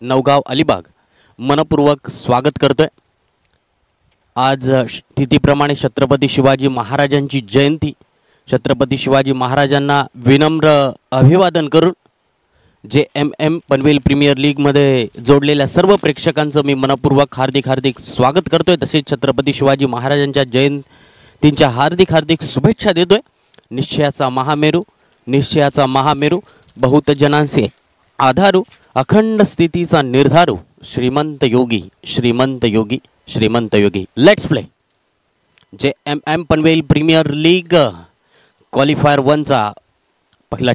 नवगाव अलिबाग मनपूर्वक स्वागत करतोय। आज तिथीप्रमाणे छत्रपती शिवाजी महाराजांची जयंती, छत्रपती शिवाजी महाराजांना विनम्र अभिवादन करून जे एम पनवेल प्रीमियर लीगमध्ये जोडलेल्या सर्व प्रेक्षकांचं मी मनपूर्वक हार्दिक स्वागत करतोय। तसेच छत्रपती शिवाजी महाराजांच्या जयंतीच्या हार्दिक शुभेच्छा देतोय। निश्चयाचा महामेरू बहुत जनांचे आधारू, अखंड स्थितीचा निर्धारू, Shrimant Yogi let's play. J M Panvel premier league qualifier 1 चा पहिला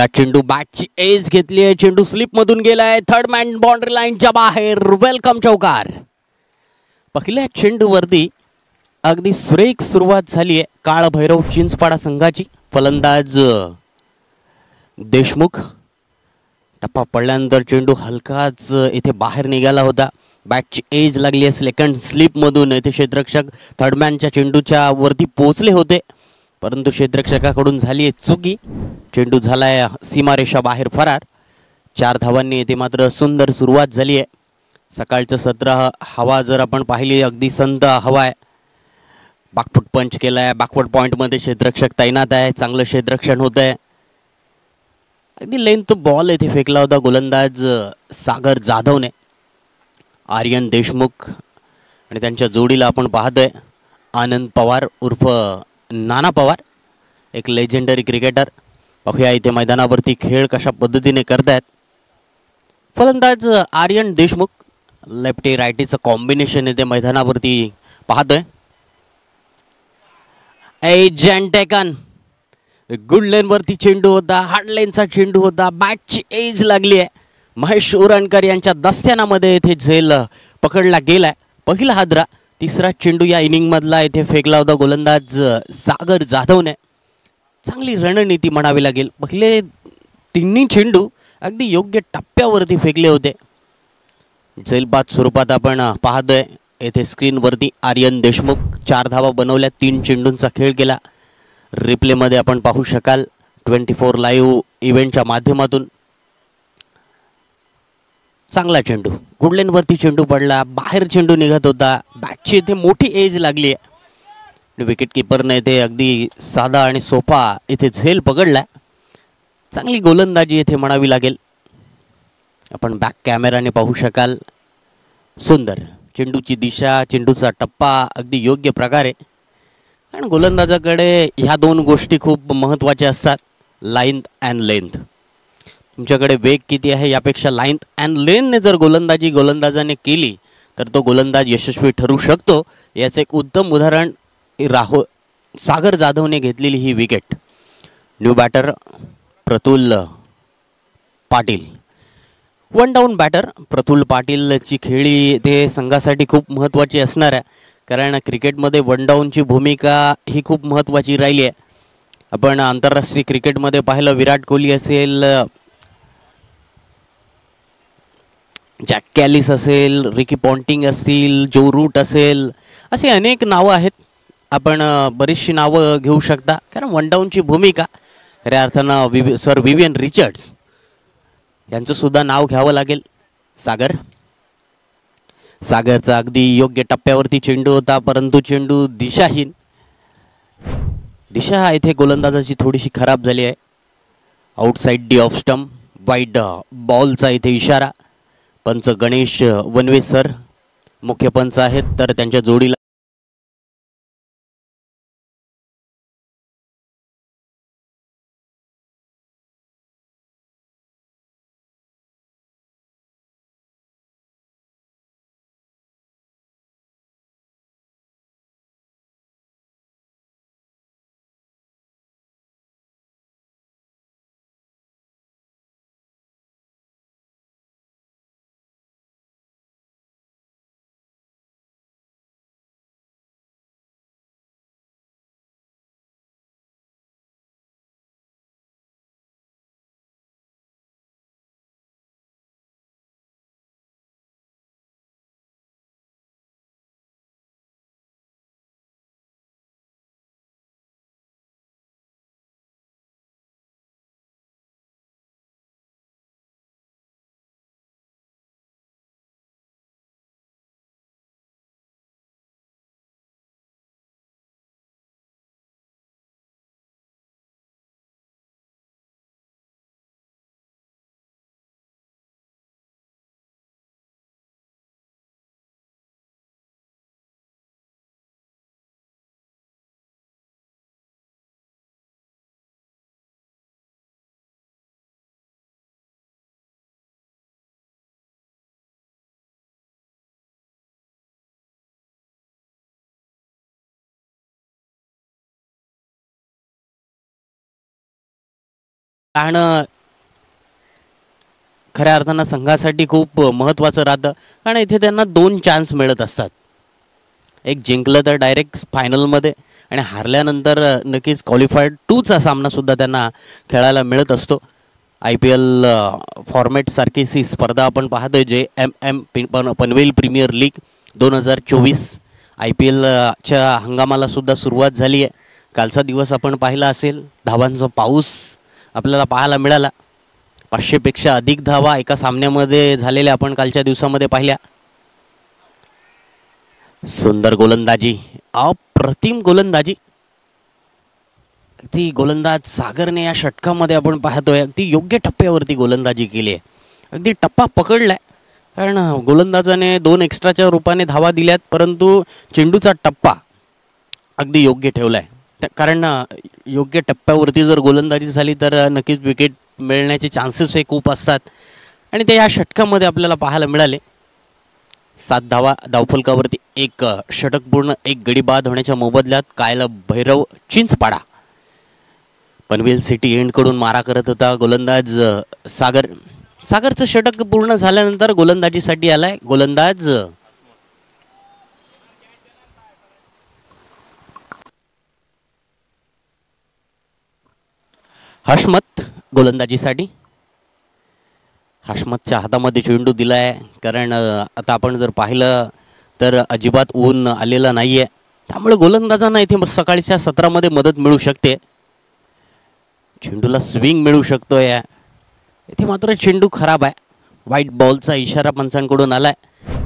चेंडू बॅटची एज घेतली आहे। चेंडू स्लिप मधून गेलाय, थर्ड मॅन बाउंड्री लाईनच्या बाहेर। वेलकम चौकार। पहिल्या चेंडूवरती अगदी सुरेख सुरुवात झाली आहे काळभैरव चिंचपाडा संघाची। फलंदाज देशमुख, टप्पा पडल्यानंतर चेंडू हलकाच इथे बाहेर निघाला होता। बॅटची एज लागली आहे सेकंड स्लिप मधून। इथे क्षेत्ररक्षक थर्डमॅनच्या चेंडूच्या वरती पोहोचले होते, परंतु क्षेत्ररक्षकाकडून झाली आहे चुकी। चेंडू झालाय सीमारेषा बाहेर फरार। 4 धावांनी इथे मात्र सुंदर सुरुवात झाली आहे। सकाळचं सत्र हवा जर आपण पाहिली अगदी संत हवा आहे। बॅकफूट पंच केलाय, बॅकवर्ड पॉइंटमध्ये क्षेत्ररक्षक तैनात आहे, चांगलं क्षेत्ररक्षण होत आहे। अगदी लेंथ बॉल इथे फेकला होता गोलंदाज सागर जाधवने। आर्यन देशमुख आणि त्यांच्या जोडीला आपण पाहतोय आनंद पवार उर्फ नाना पवार, एक लेजेंडरी क्रिकेटर। बघूया इथे मैदानावरती खेळ कशा पद्धतीने करतायत। फलंदाज आर्यन देशमुख, लेफ्टी रायटीचं कॉम्बिनेशन इथे मैदानावरती पाहतोय। टेकन गुड लेन वरती चेंडू होता, हार्ड लेनचा चेंडू होता। बॅटची एज लागली आहे। महेश उरणकर यांच्या दस्त्यानामध्ये इथे झेल पकडला गेलाय। पहिला हादरा, तिसरा चेंडू या इनिंग मधला इथे फेकला होता गोलंदाज सागर जाधवने। चांगली रणनीती म्हणावी लागेल। पहिले तिन्ही चेंडू अगदी योग्य टप्प्यावरती फेकले होते। झेलबाद स्वरूपात आपण पाहतोय येथे स्क्रीनवरती आर्यन देशमुख 4 धावा बनवल्या, 3 चेंडूंचा खेळ केला। रिप्लेमध्ये आपण पाहू शकाल 24 लाईव्ह इव्हेंटच्या माध्यमातून। चांगला चेंडू गुडलेनवरती चेंडू पडला, बाहेर चेंडू निघत होता। बॅटची इथे मोठी एज लागली आहे। विकेट किपरने इथे अगदी साधा आणि सोपा इथे झेल पकडला। चांगली गोलंदाजी इथे म्हणावी लागेल। आपण बॅक कॅमेराने पाहू शकाल सुंदर चेंडूची दिशा, चेंडूचा टप्पा अगदी योग्य प्रकारे। कारण गोलंदाजाकडे ह्या 2 गोष्टी खूप महत्त्वाच्या असतात, लाईन्थ अँड लेंथ। तुमच्याकडे वेग किती आहे यापेक्षा लाईन्थ अँड लेनने जर गोलंदाजाने केली तर तो गोलंदाज यशस्वी ठरू शकतो। याचं एक उत्तम उदाहरण सागर जाधवने घेतलेली ही wicket. New batter Pratul Patil, 1 down batter Pratul पाटीलची खेळी ते संघासाठी खूप महत्त्वाची असणार आहे। कारण क्रिकेटमध्ये 1 डाऊनची भूमिका ही खूप महत्त्वाची राहिली आहे। आपण आंतरराष्ट्रीय क्रिकेटमध्ये पाहिलं, विराट कोहली असेल, जॅक कॅलिस असेल, रिकी पॉन्टिंग असतील, जो रूट असेल, असे अनेक नावं आहेत। आपण बरीचशी नावं घेऊ शकता। कारण 1 डाऊनची भूमिका खऱ्या अर्थानं सर विवियन रिचर्ड्स यांचं सुद्धा नाव घ्यावं लागेल। सागरचा अगदी योग्य टप्प्यावरती चेंडू होता, परंतु चेंडू दिशाहीन। दिशा इथे गोलंदाजाची थोडीशी खराब झाली आहे। Outside D off stump, wide बॉलचा इथे इशारा। पंच गणेश वनवे सर मुख्य पंच आहेत, तर त्यांच्या जोडीला राहणं खऱ्या अर्थानं संघासाठी खूप महत्त्वाचं राहतं, कारण इथे त्यांना 2 चान्स मिळत असतात. एक जिंकलं तर डायरेक्ट फायनलमध्ये, आणि हारल्यानंतर नक्कीच क्वालिफाईड 2चा सामनासुद्धा त्यांना खेळायला मिळत असतो. IPL फॉर्मॅटसारखी ही स्पर्धा आपण पाहतोय, JMM पनवेल प्रीमियर लीग 2024. IPLच्या हंगामालासुद्धा सुरुवात झाली आहे. कालचा दिवस आपण पाहिला असेल, धावांचा पाऊस आपल्याला पाहायला मिळाला. 500पेक्षा अधिक धावा एका सामन्यामध्ये झालेल्या आपण कालच्या दिवसामध्ये पाहिल्या. सुंदर गोलंदाजी, अप्रतिम गोलंदाजी. ती गोलंदाज सागरने या षटकामध्ये आपण पाहतोय अगदी योग्य टप्प्यावरती गोलंदाजी केली आहे. अगदी टप्पा पकडलाय, कारण गोलंदाजाने 2 एक्स्ट्राच्या रूपाने धावा दिल्यात, परंतु चेंडूचा टप्पा अगदी योग्य ठेवलाय. कारण योग्य टप्प्यावरती जर गोलंदाजी झाली तर नक्कीच विकेट मिळण्याचे चान्सेस हे खूप असतात, आणि ते या षटकामध्ये आपल्याला पाहायला मिळाले. 7 धावा धावफलकावरती, 1 षटक पूर्ण, 1 गडी बाद होण्याच्या मोबदल्यात कायल भैरव चिंचपाडा. पनवेल सिटी एंडकडून मारा करत होता गोलंदाज सागरचं षटक पूर्ण झाल्यानंतर गोलंदाजीसाठी आलाय गोलंदाज हशमत. गोलंदाजीसाठी हशमतच्या हातामध्ये चेंडू दिलाय, कारण आता आपण जर पाहिलं तर अजिबात ऊन आलेला नाही आहे, त्यामुळे गोलंदाजांना इथे सकाळच्या सत्रामध्ये मदत मिळू शकते. चेंडूला स्विंग मिळू शकतोय. इथे मात्र चेंडू खराब आहे. व्हाईट बॉलचा इशारा पंचांकडून आलाय.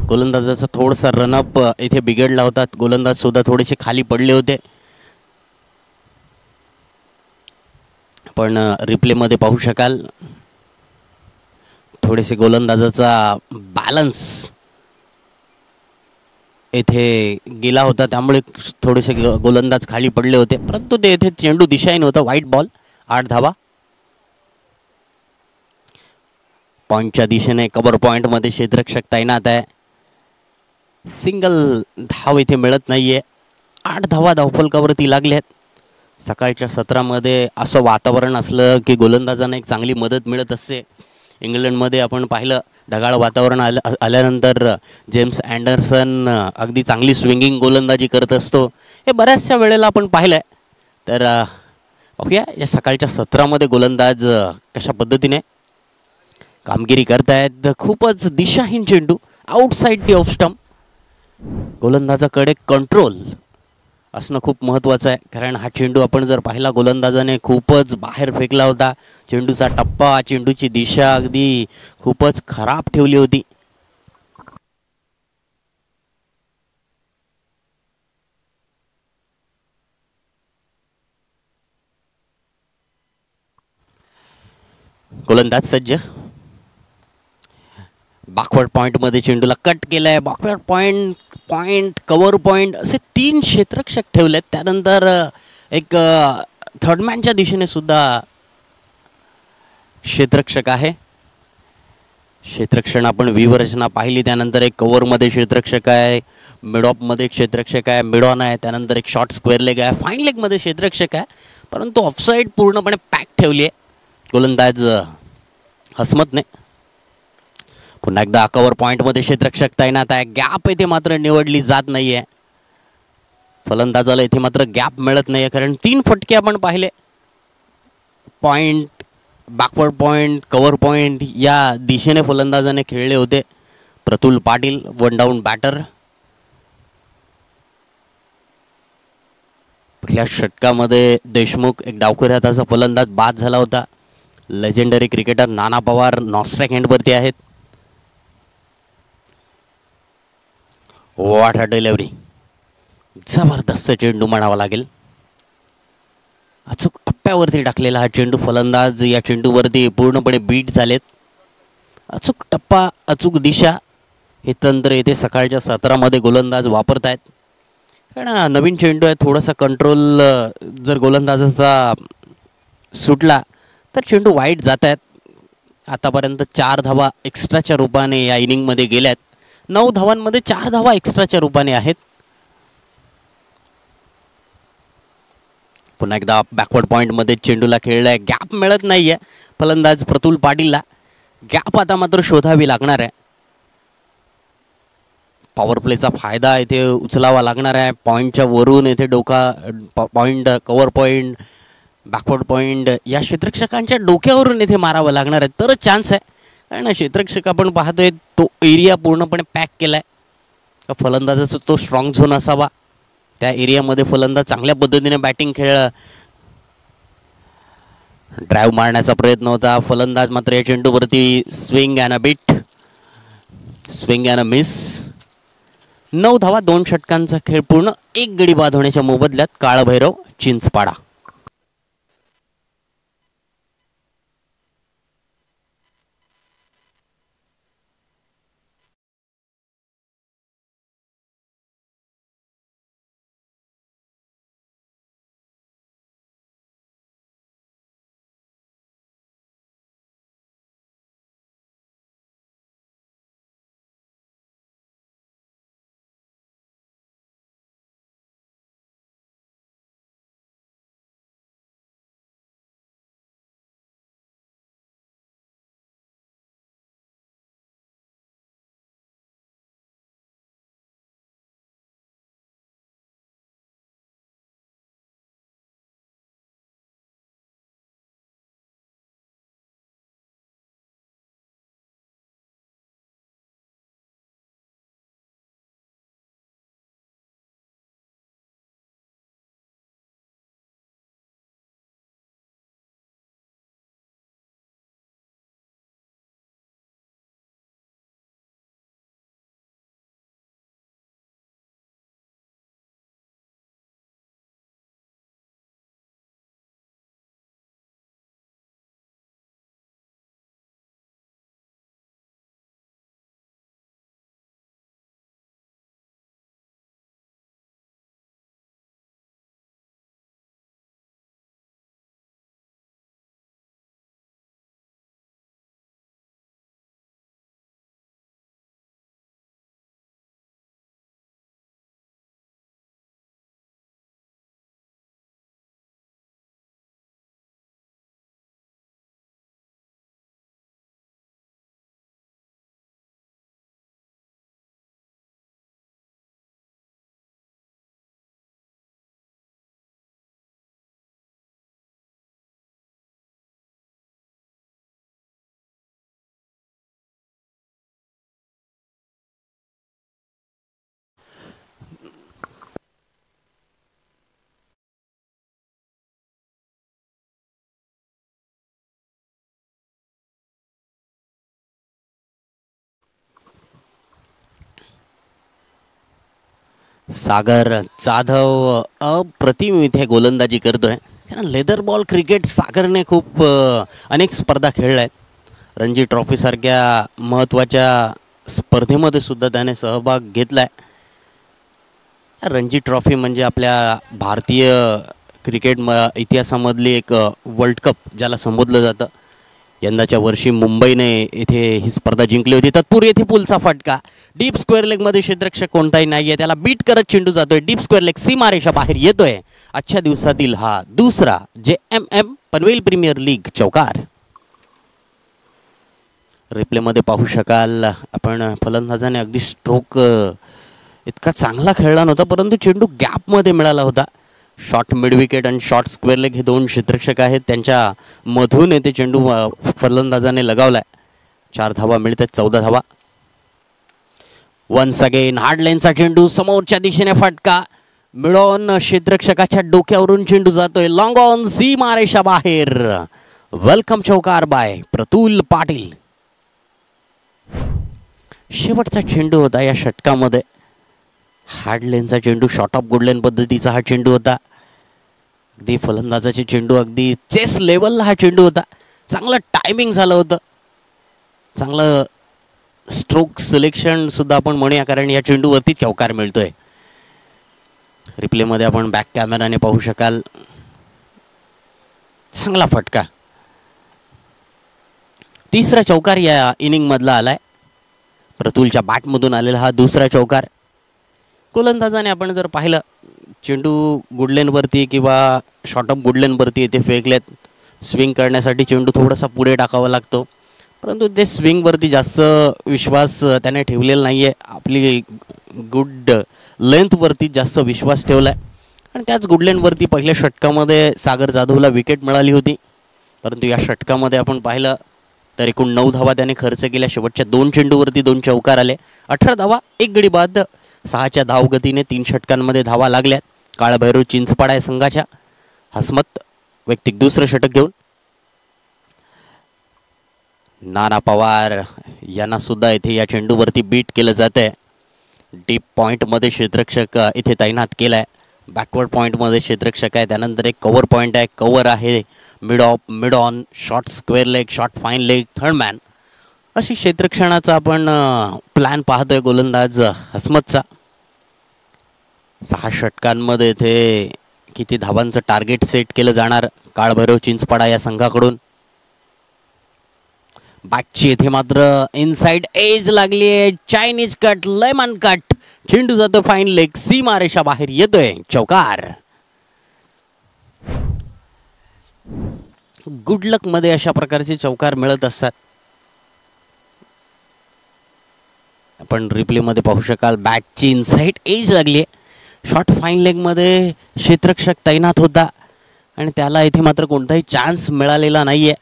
गोलंदाजाचा थोडासा रनअप इथे बिघडला होता. गोलंदाज सुद्धा थोडेसे खाली पडले होते. पण रिप्लेमध्ये पाहू शकाल थोडेसे गोलंदाजाचा बॅलन्स इथे गेला होता, त्यामुळे थोडेसे गोलंदाज खाली पडले होते, परंतु ते इथे चेंडू दिशाहीन होता. व्हाईट बॉल, 8 धावा. पॉईंटच्या दिशेने कव्हर पॉईंटमध्ये क्षेत्ररक्षक तैनात आहे. सिंगल धाव इथे मिळत नाहीये. 8 धावा धावफलकावरती लागल्यात. सकाळच्या सत्रामध्ये असं वातावरण असलं की गोलंदाजांना एक चांगली मदत मिळत असते. इंग्लंडमध्ये आपण पाहिलं ढगाळ वातावरण आल्यानंतर जेम्स अँडरसन अगदी चांगली स्विंगिंग गोलंदाजी करत असतो. हे बऱ्याचशा वेळेला आपण पाहिलं आहे. तर ओके, या सकाळच्या सत्रामध्ये गोलंदाज कशा पद्धतीने कामगिरी करतायत. खूपच दिशाहीन चेंडू, आउटसाइड दी ऑफ स्टंप. गोलंदाजाकडे कंट्रोल असणं खूप महत्त्वाचं आहे, कारण हा चेंडू आपण जर पाहिला गोलंदाजाने खूपच बाहेर फेकला होता. चेंडूचा टप्पा, चेंडूची दिशा अगदी खूपच खराब ठेवली होती. गोलंदाज सज्ज. बॅकवर्ड पॉईंटमध्ये चेंडूला कट केलाय. बॅकवर्ड पॉईंट, कव्हर पॉईंट असे 3 क्षेत्ररक्षक ठेवलेत. त्यानंतर एक थर्डमॅनच्या दिशेने सुद्धा क्षेत्ररक्षक आहे. क्षेत्ररक्षण आपण व्यूहरचना पाहिली. त्यानंतर एक कव्हरमध्ये क्षेत्ररक्षक आहे, मिडऑफमध्ये क्षेत्ररक्षक आहे, मिडऑन आहे, त्यानंतर एक शॉर्ट स्क्वेअर लेग आहे, फाईन लेगमध्ये क्षेत्ररक्षक आहे, परंतु ऑफसाईड पूर्णपणे पॅक ठेवली आहे गोलंदाज हसमतने. पुन्हा एकदा कव्हर पॉईंटमध्ये क्षेत्ररक्षक तैनात आहे. गॅप इथे मात्र निवडली जात नाही आहे. फलंदाजाला इथे मात्र गॅप मिळत नाही आहे, कारण 3 फटके आपण पाहिले. Point, backward point, cover point या दिशेने फलंदाजाने खेळले होते. Pratul Patil 1 down batter. पहिल्या षटकामध्ये देशमुख एक डावखुऱ्या हाताचा फलंदाज बाद झाला होता. लेजेंडरी क्रिकेटर नाना पवार नॉस्ट्रॅक हँडवरती आहेत. What a delivery. जबरदस्त चेंडू म्हणावा लागेल. अचूक टप्प्यावरती टाकलेला हा चेंडू. फलंदाज या चेंडूवरती पूर्णपणे बीट झालेत. अचूक टप्पा, अचूक दिशा हे तंत्र येथे सकाळच्या सत्रामध्ये गोलंदाज वापरत आहेत. कारण नवीन चेंडू आहे, थोडासा कंट्रोल जर गोलंदाजाचा सुटला तर चेंडू वाईट जात आहेत. आतापर्यंत 4 धावा एक्स्ट्राच्या रूपाने या इनिंगमध्ये गेल्यात. 9 धावांमध्ये 4 धावा एक्स्ट्राच्या रूपाने आहेत. पुन्हा एकदा बॅकवर्ड पॉईंटमध्ये चेंडूला खेळलाय, गॅप मिळत नाहीये फलंदाज प्रतुल पाटीलला. गॅप आता मात्र शोधावी लागणार आहे. पॉवर प्लेचा फायदा इथे उचलावा लागणार आहे. पॉईंटच्या वरून इथे point, cover point, backward point या क्षेत्ररक्षकांच्या डोक्यावरून इथे मारावं लागणार आहे तरच चान्स आहे. कारण क्षेत्ररक्षक आपण पाहतोय तो एरिया पूर्णपणे पॅक केलाय. फलंदाजाचा तो स्ट्रॉंग झोन असावा. त्या एरियामध्ये फलंदाज चांगल्या पद्धतीने बॅटिंग खेळला, ड्राईव्ह मारण्याचा प्रयत्न होता. फलंदाज मात्र या चेंडूवरती swing and a bit, swing and a miss. 9 धावा 2 षटकांचा खेळ पूर्ण. 1 गडी बाद होण्याच्या मोबदल्यात काळभैरव चिंचपाडा. सागर जाधव अप्रतिम इथे गोलंदाजी करतोय. कारण लेदर बॉल क्रिकेट सागरने खूप अनेक स्पर्धा खेळल्या आहेत. रणजी ट्रॉफीसारख्या महत्त्वाच्या स्पर्धेमध्ये सुद्धा त्याने सहभाग घेतलाय. रणजी ट्रॉफी म्हणजे आपल्या भारतीय क्रिकेट इतिहासामधली एक वर्ल्ड कप ज्याला संबोधलं जातं. यंदाच्या वर्षी मुंबईने इथे ही स्पर्धा जिंकली होती. तत्पूर्वी येथे पुलचा फटका, डीप स्क्वेअर लेगमध्ये क्षेत्ररक्षक कोणताही नाही आहे, त्याला बीट करत चेंडू जातोय. डीप स्क्वेअर लेग सीमारेषा बाहेर येतोय. आजच्या दिवसातील हा दुसरा JMM पनवेल प्रीमियर लीग चौकार. रिप्लेमध्ये पाहू शकाल आपण, फलंदाजाने अगदी स्ट्रोक इतका चांगला खेळला नव्हता, परंतु चेंडू गॅपमध्ये मिळाला होता. शॉर्ट मिड विकेट आणि शॉर्ट स्क्वेअर लेग हे 2 क्षेत्ररक्षक आहेत, त्यांच्या मधून येथे चेंडू फलंदाजाने लगावलाय. 4 धावा मिळतात, 14 धावा. वन्स अगेन हार्ड लाईनचा चेंडू, समोरच्या दिशेने फटका मिळून क्षेत्ररक्षकाच्या डोक्यावरून चेंडू जातोय. लॉंग ऑन सीमारेषा बाहेर. वेलकम चौकार बाय प्रतुल पाटील. शेवटचा चेंडू होता या षटकामध्ये. हार्ड लेनचा चेंडू, शॉर्ट ऑफ गुड लेन पद्धतीचा हा चेंडू होता. अगदी फलंदाजाचे चेंडू अगदी चेस लेवलला हा चेंडू होता. चांगलं टायमिंग झालं होतं, चांगलं स्ट्रोक सिलेक्शन सुद्धा आपण म्हणूया, कारण या चेंडूवरती चौकार मिळतोय. रिप्लेमध्ये आपण बॅक कॅमेराने पाहू शकाल, चांगला फटका. तिसरा चौकार या इनिंग मधला आलाय. प्रतुलच्या बॅटमधून आलेला हा दुसरा चौकार. गोलंदाजाने आपण जर पाहिलं चेंडू गुडलेनवरती किंवा शॉर्ट ऑफ गुडलेनवरती इथे फेकलेत. स्विंग करण्यासाठी चेंडू थोडासा पुढे टाकावा लागतो, परंतु ते स्विंगवरती जास्त विश्वास त्याने ठेवलेला नाही आहे. आपली गुड लेंथवरती जास्त विश्वास ठेवला आहे आणि त्याच गुडलेनवरती पहिल्या षटकामध्ये सागर जाधवला विकेट मिळाली होती. परंतु या षटकामध्ये आपण पाहिलं तर एकूण 9 धावा त्याने खर्च केल्या. शेवटच्या 2 चेंडूवरती 2 चौकार आले. 18 धावा 1 गडी बाद 6च्या धावगतीने 3 षटकांमध्ये धावा लागल्यात. काळभैरव चिंचपाडा या संघाच्या. हसमत वैयक्तिक दुसरं षटक घेऊन नाना पवार यांना सुद्धा इथे या चेंडूवरती बीट केलं जात आहे. डीप पॉईंटमध्ये क्षेत्ररक्षक इथे तैनात केला आहे. बॅकवर्ड पॉईंटमध्ये क्षेत्ररक्षक आहे. त्यानंतर एक कव्हर पॉईंट आहे. कव्हर आहे mid of, mid on, short square leg, short fine leg, third man, अशी क्षेत्ररक्षणाचा आपण प्लॅन पाहतोय गोलंदाज हसमतचा. 6 षटकांमध्ये इथे किती धावांचं टार्गेट सेट केलं जाणार काळभैरव चिंचपाडा या संघाकडून. बॅकची इथे मात्र इनसाइड एज लागली आहे. चायनीज कट, लेमन कट, चेंडू जातो फाईन लेग, सीमा रेषा बाहेर येतोय, चौकार. गुड लक मध्ये अशा प्रकारचे चौकार मिळत असतात. आपण रिप्ले मध्ये पाहू शकाल बॅकची इनसाइड एज लागली आहे. शॉर्ट फाईन लेग मध्ये क्षेत्ररक्षक तैनात होता आणि त्याला इथे मात्र कोणताही चान्स मिळालेला नाहीये.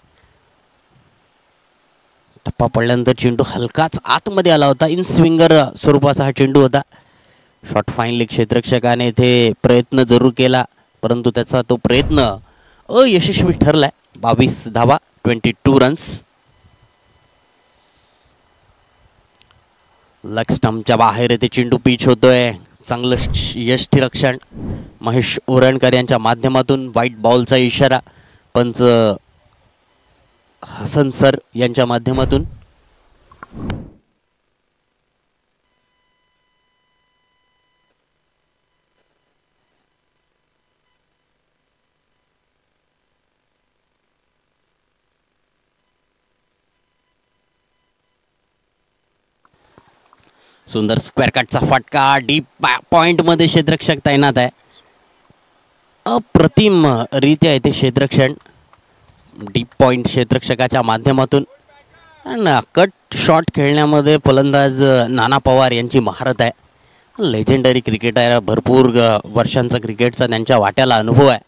टप्पा पडल्यानंतर चेंडू हलकाच आतमध्ये आला होता. इन स्विंगर स्वरूपाचा हा चेंडू होता. शॉर्ट फाईन लेग क्षेत्ररक्षकाने इथे प्रयत्न जरूर केला, परंतु त्याचा तो प्रयत्न अयशस्वी ठरलाय. 22 धावा 22 रन्स. लेग स्टंपच्या बाहेर येथे चेंडू पिच होतोय. चांगलं यष्टीरक्षण महेश ओरणकर यांच्या माध्यमातून. व्हाईट बॉलचा इशारा पंच हसन सर यांच्या माध्यमातून. सुंदर स्क्वेअर कटचा फटका. डीप पॉइंट मध्ये क्षेत्ररक्षक तैनात आहे. अप्रतिम रीत्या येथे क्षेत्ररक्षण डीप पॉइंट क्षेत्ररक्षकाच्या माध्यमातून. आणि कट शॉट खेळण्यामध्ये फलंदाज नाना पवार यांची महारत आहे. लेजेंडरी क्रिकेटर, भरपूर वर्षांचा क्रिकेटचा त्यांच्या वाट्याला अनुभव आहे.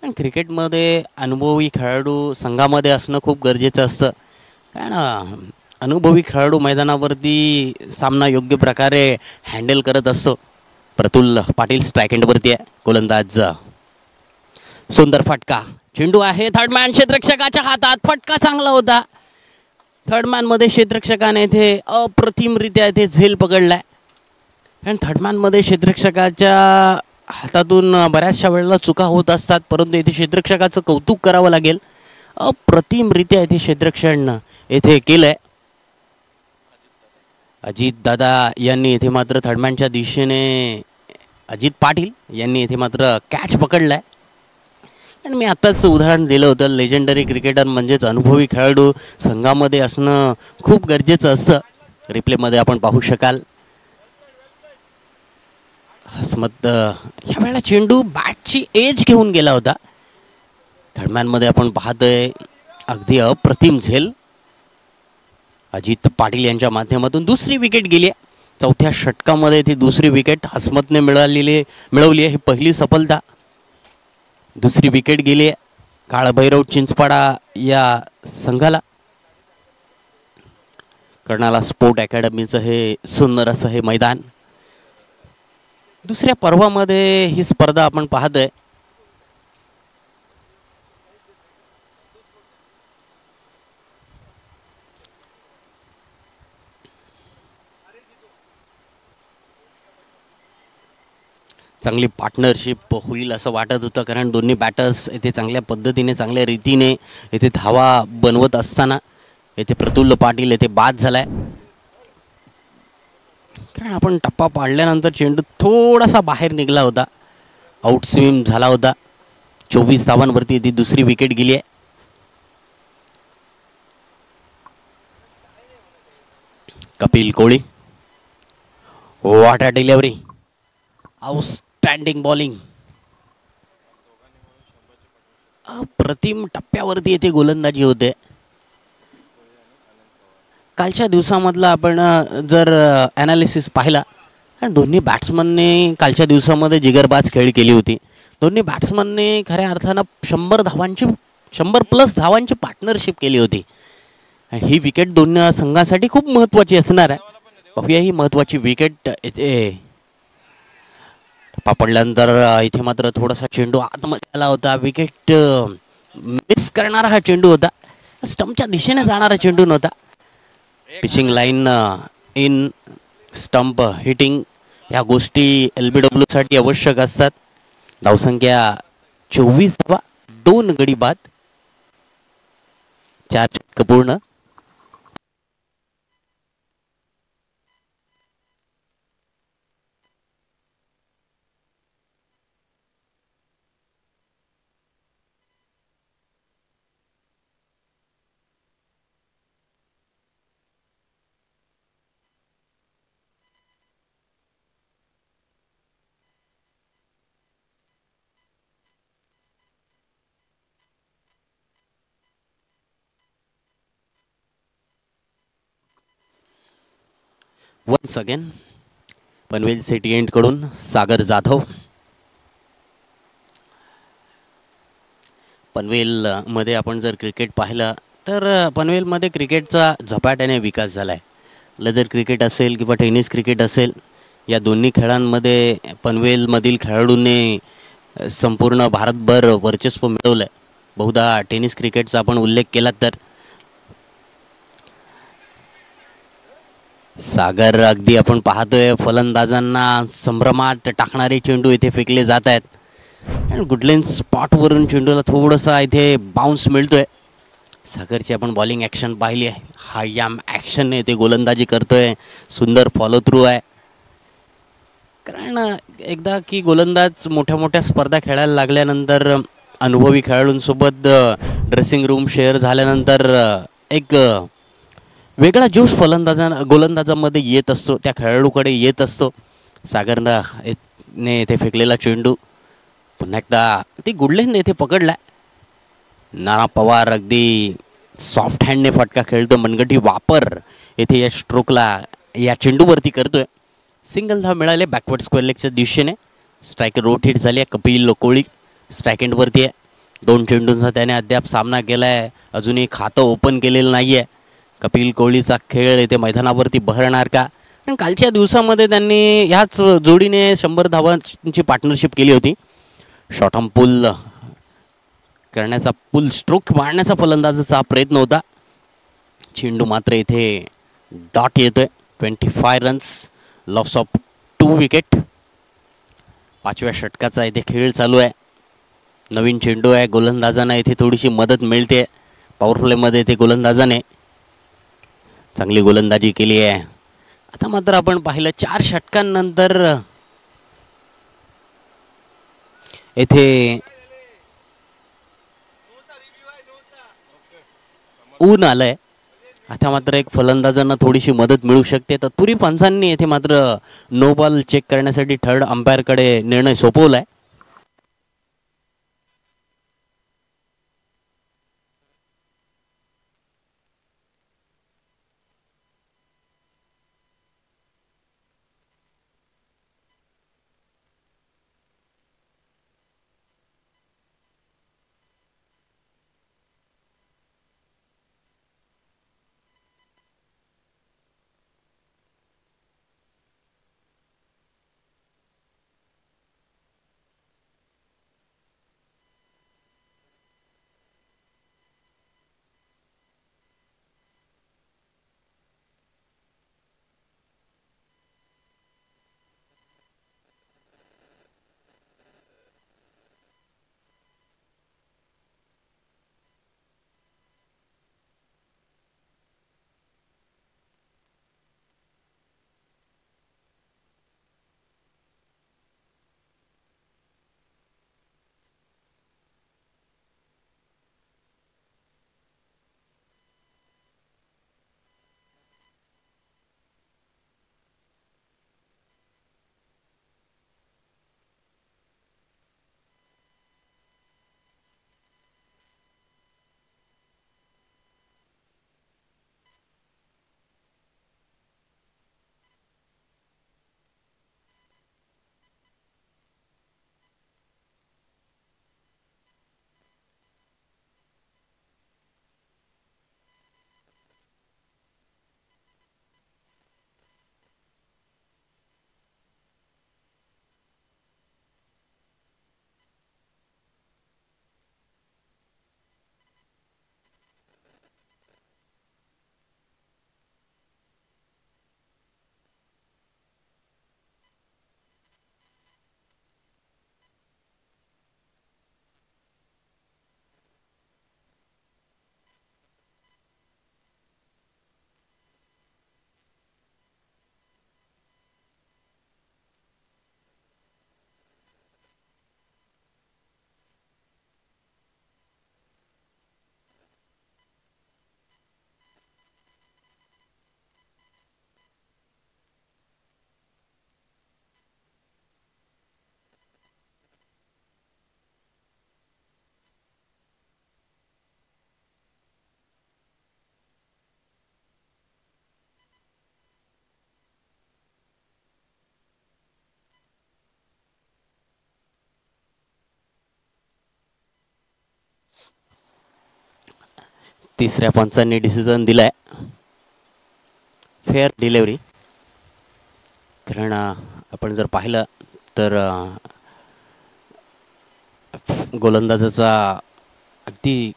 आणि क्रिकेटमध्ये अनुभवी खेळाडू संघामध्ये असणं खूप गरजेचं असतं, कारण अनुभवी खेळाडू मैदानावरती सामना योग्य प्रकारे हँडल करत असतो. प्रतुल पाटील स्ट्राईक एंडवरती आहे. गोलंदाज सुंदर फटका. चेंडू आहे थर्डमॅन क्षेत्ररक्षकाच्या हातात. फटका चांगला होता. थर्डमॅनमध्ये क्षेत्ररक्षकाने इथे अप्रतिमरित्या इथे झेल पकडलाय. कारण थर्डमॅनमध्ये क्षेत्ररक्षकाच्या हातातून बऱ्याचशा वेळेला चुका होत असतात, परंतु इथे क्षेत्ररक्षकाचं कौतुक करावं लागेल. अप्रतिमरित्या इथे क्षेत्ररक्षण येथे केलंय. अजित दादा यांनी इथे मात्र थर्डमॅनच्या दिशेने अजित पाटील यांनी इथे मात्र कॅच पकडलाय. आणि मी आत्ताच उदाहरण दिलं होतं, लेजेंडरी क्रिकेटर म्हणजेच अनुभवी खेळाडू संघामध्ये असणं खूप गरजेचं असतं. रिप्लेमध्ये आपण पाहू शकाल हसमत यावेळेला चेंडू बॅटची एज घेऊन गेला होता. थर्डमॅनमध्ये आपण पाहतोय अगदी अप्रतिम झेल. अजित पाटील यांच्या माध्यमातून दुसरी विकेट गेली आहे. 4थ्या षटकामध्ये ती दुसरी विकेट हसमतने मिळवली आहे. ही पहिली सफलता. दुसरी विकेट गेली आहे काळभैरव चिंचपाडा या संघाला. कर्नाला स्पोर्ट अकॅडमीचं हे सुंदर असं हे मैदान. दुसऱ्या पर्वामध्ये ही स्पर्धा आपण पाहतोय. चांगली पार्टनरशिप होईल असं वाटत होतं, कारण दोन्ही बॅटर्स येथे चांगल्या पद्धतीने चांगल्या रीतीने येथे धावा बनवत असताना येथे प्रतुल पाटील येथे बाद झालाय. कारण आपण टप्पा पाडल्यानंतर चेंडू थोडासा बाहेर निघाला होता, आउट स्विम झाला होता. 24 धावांवरती ती दुसरी विकेट गेली आहे. Kapil Koli, what a delivery. Outstanding bowling. अप्रतिम टप्प्यावरती येथे गोलंदाजी होते. कालच्या दिवसामधला आपण जर ॲनालिसिस पाहिला तर दोन्ही बॅट्समनने कालच्या दिवसामध्ये जिगरबाज खेळी केली होती. दोन्ही बॅट्समनने खऱ्या अर्थानं 100 धावांची पार्टनरशिप केली होती. आणि ही विकेट दोन्ही संघासाठी खूप महत्त्वाची असणार आहे. बघूया ही महत्त्वाची विकेट इथे पडल्यानंतर इथे मात्र थोडासा चेंडू आतमध्ये आला होता. विकेट मिस करणारा हा चेंडू होता. स्टंपच्या दिशेने जाणारा चेंडू नव्हता. Pitching line in stump hitting ह्या गोष्टी LBW साठी आवश्यक असतात. धावसंख्या 24 धावा, 2 गडी बाद, 4 षटक पूर्ण. Once again Panvel city end कडून सागर जाधव. पनवेल मध्ये आपण जर क्रिकेट पाहिलं तर पनवेलमध्ये क्रिकेटचा झपाट्याने विकास झाला आहे. लेदर क्रिकेट असेल किंवा टेनिस क्रिकेट असेल, या दोन्ही खेळांमध्ये पनवेलमधील खेळाडूंनी संपूर्ण भारतभर वर्चस्व मिळवलं आहे. बहुधा टेनिस क्रिकेटचा आपण उल्लेख केला तर सागर अगदी आपण पाहतोय फलंदाजांना संभ्रमात टाकणारे चेंडू इथे फेकले जात आहेत. आणि गुडलेन स्पॉटवरून चेंडूला थोडंसा इथे बाउन्स मिळतोय. सागरची आपण बॉलिंग ॲक्शन पाहिली आहे. हा याम ॲक्शनने ते गोलंदाजी करतोय. सुंदर फॉलो थ्रू आहे. कारण एकदा की गोलंदाज मोठ्या मोठ्या स्पर्धा खेळायला लागल्यानंतर अनुभवी खेळाडूंसोबत ड्रेसिंग रूम शेअर झाल्यानंतर एक वेगळा जोश गोलंदाजामध्ये येत असतो, त्या खेळाडूकडे येत असतो. सागरनं ने येथे फेकलेला चेंडू पुन्हा एकदा ती गुडलेनने येथे पकडला. नाना पवार अगदी सॉफ्ट हँडने फटका खेळतो. मनगटी वापर येथे या स्ट्रोकला या चेंडूवरती करतोय. सिंगल धाव मिळाले बॅकवर्ड स्क्वेअर लेगच्या दिशेने. स्ट्रायकर रोटेट झाली आहे. कपिल कोळी स्ट्राईक एंडवरती आहे. 2 चेंडूंचा त्याने अद्याप सामना केला आहे. अजूनही खातं ओपन केलेलं नाही आहे. कपिल कोहलीचा खेळ येथे मैदानावरती बहरणार का? पण कालच्या दिवसामध्ये त्यांनी ह्याच जोडीने 100 धावांची पार्टनरशिप केली होती. शॉर्ट आर्म पुल करण्याचा, पुल स्ट्रोक मारण्याचा फलंदाजाचा प्रयत्न होता. चेंडू मात्र इथे डॉट येतोय. 25 रन्स, लॉस ऑफ 2 विकेट. 5व्या षटकाचा इथे खेळ चालू आहे. नवीन चेंडू आहे. गोलंदाजांना इथे थोडीशी मदत मिळते. पॉवर प्लेमध्ये इथे गोलंदाजाने चांगली गोलंदाजी केली आहे. आता मात्र आपण पाहिलं 4 षटकांनंतर येथे ऊन आलंय. आता मात्र एक फलंदाजांना थोडीशी मदत मिळू शकते. तत्पूर्वी पंचांनी येथे मात्र नो बॉल चेक करण्यासाठी थर्ड अंपायरकडे निर्णय सोपवलाय. तिसऱ्या पंचांनी डिसिजन दिलाय फेअर डिलिव्हरी. कारण आपण जर पाहिलं तर गोलंदाजाचा अगदी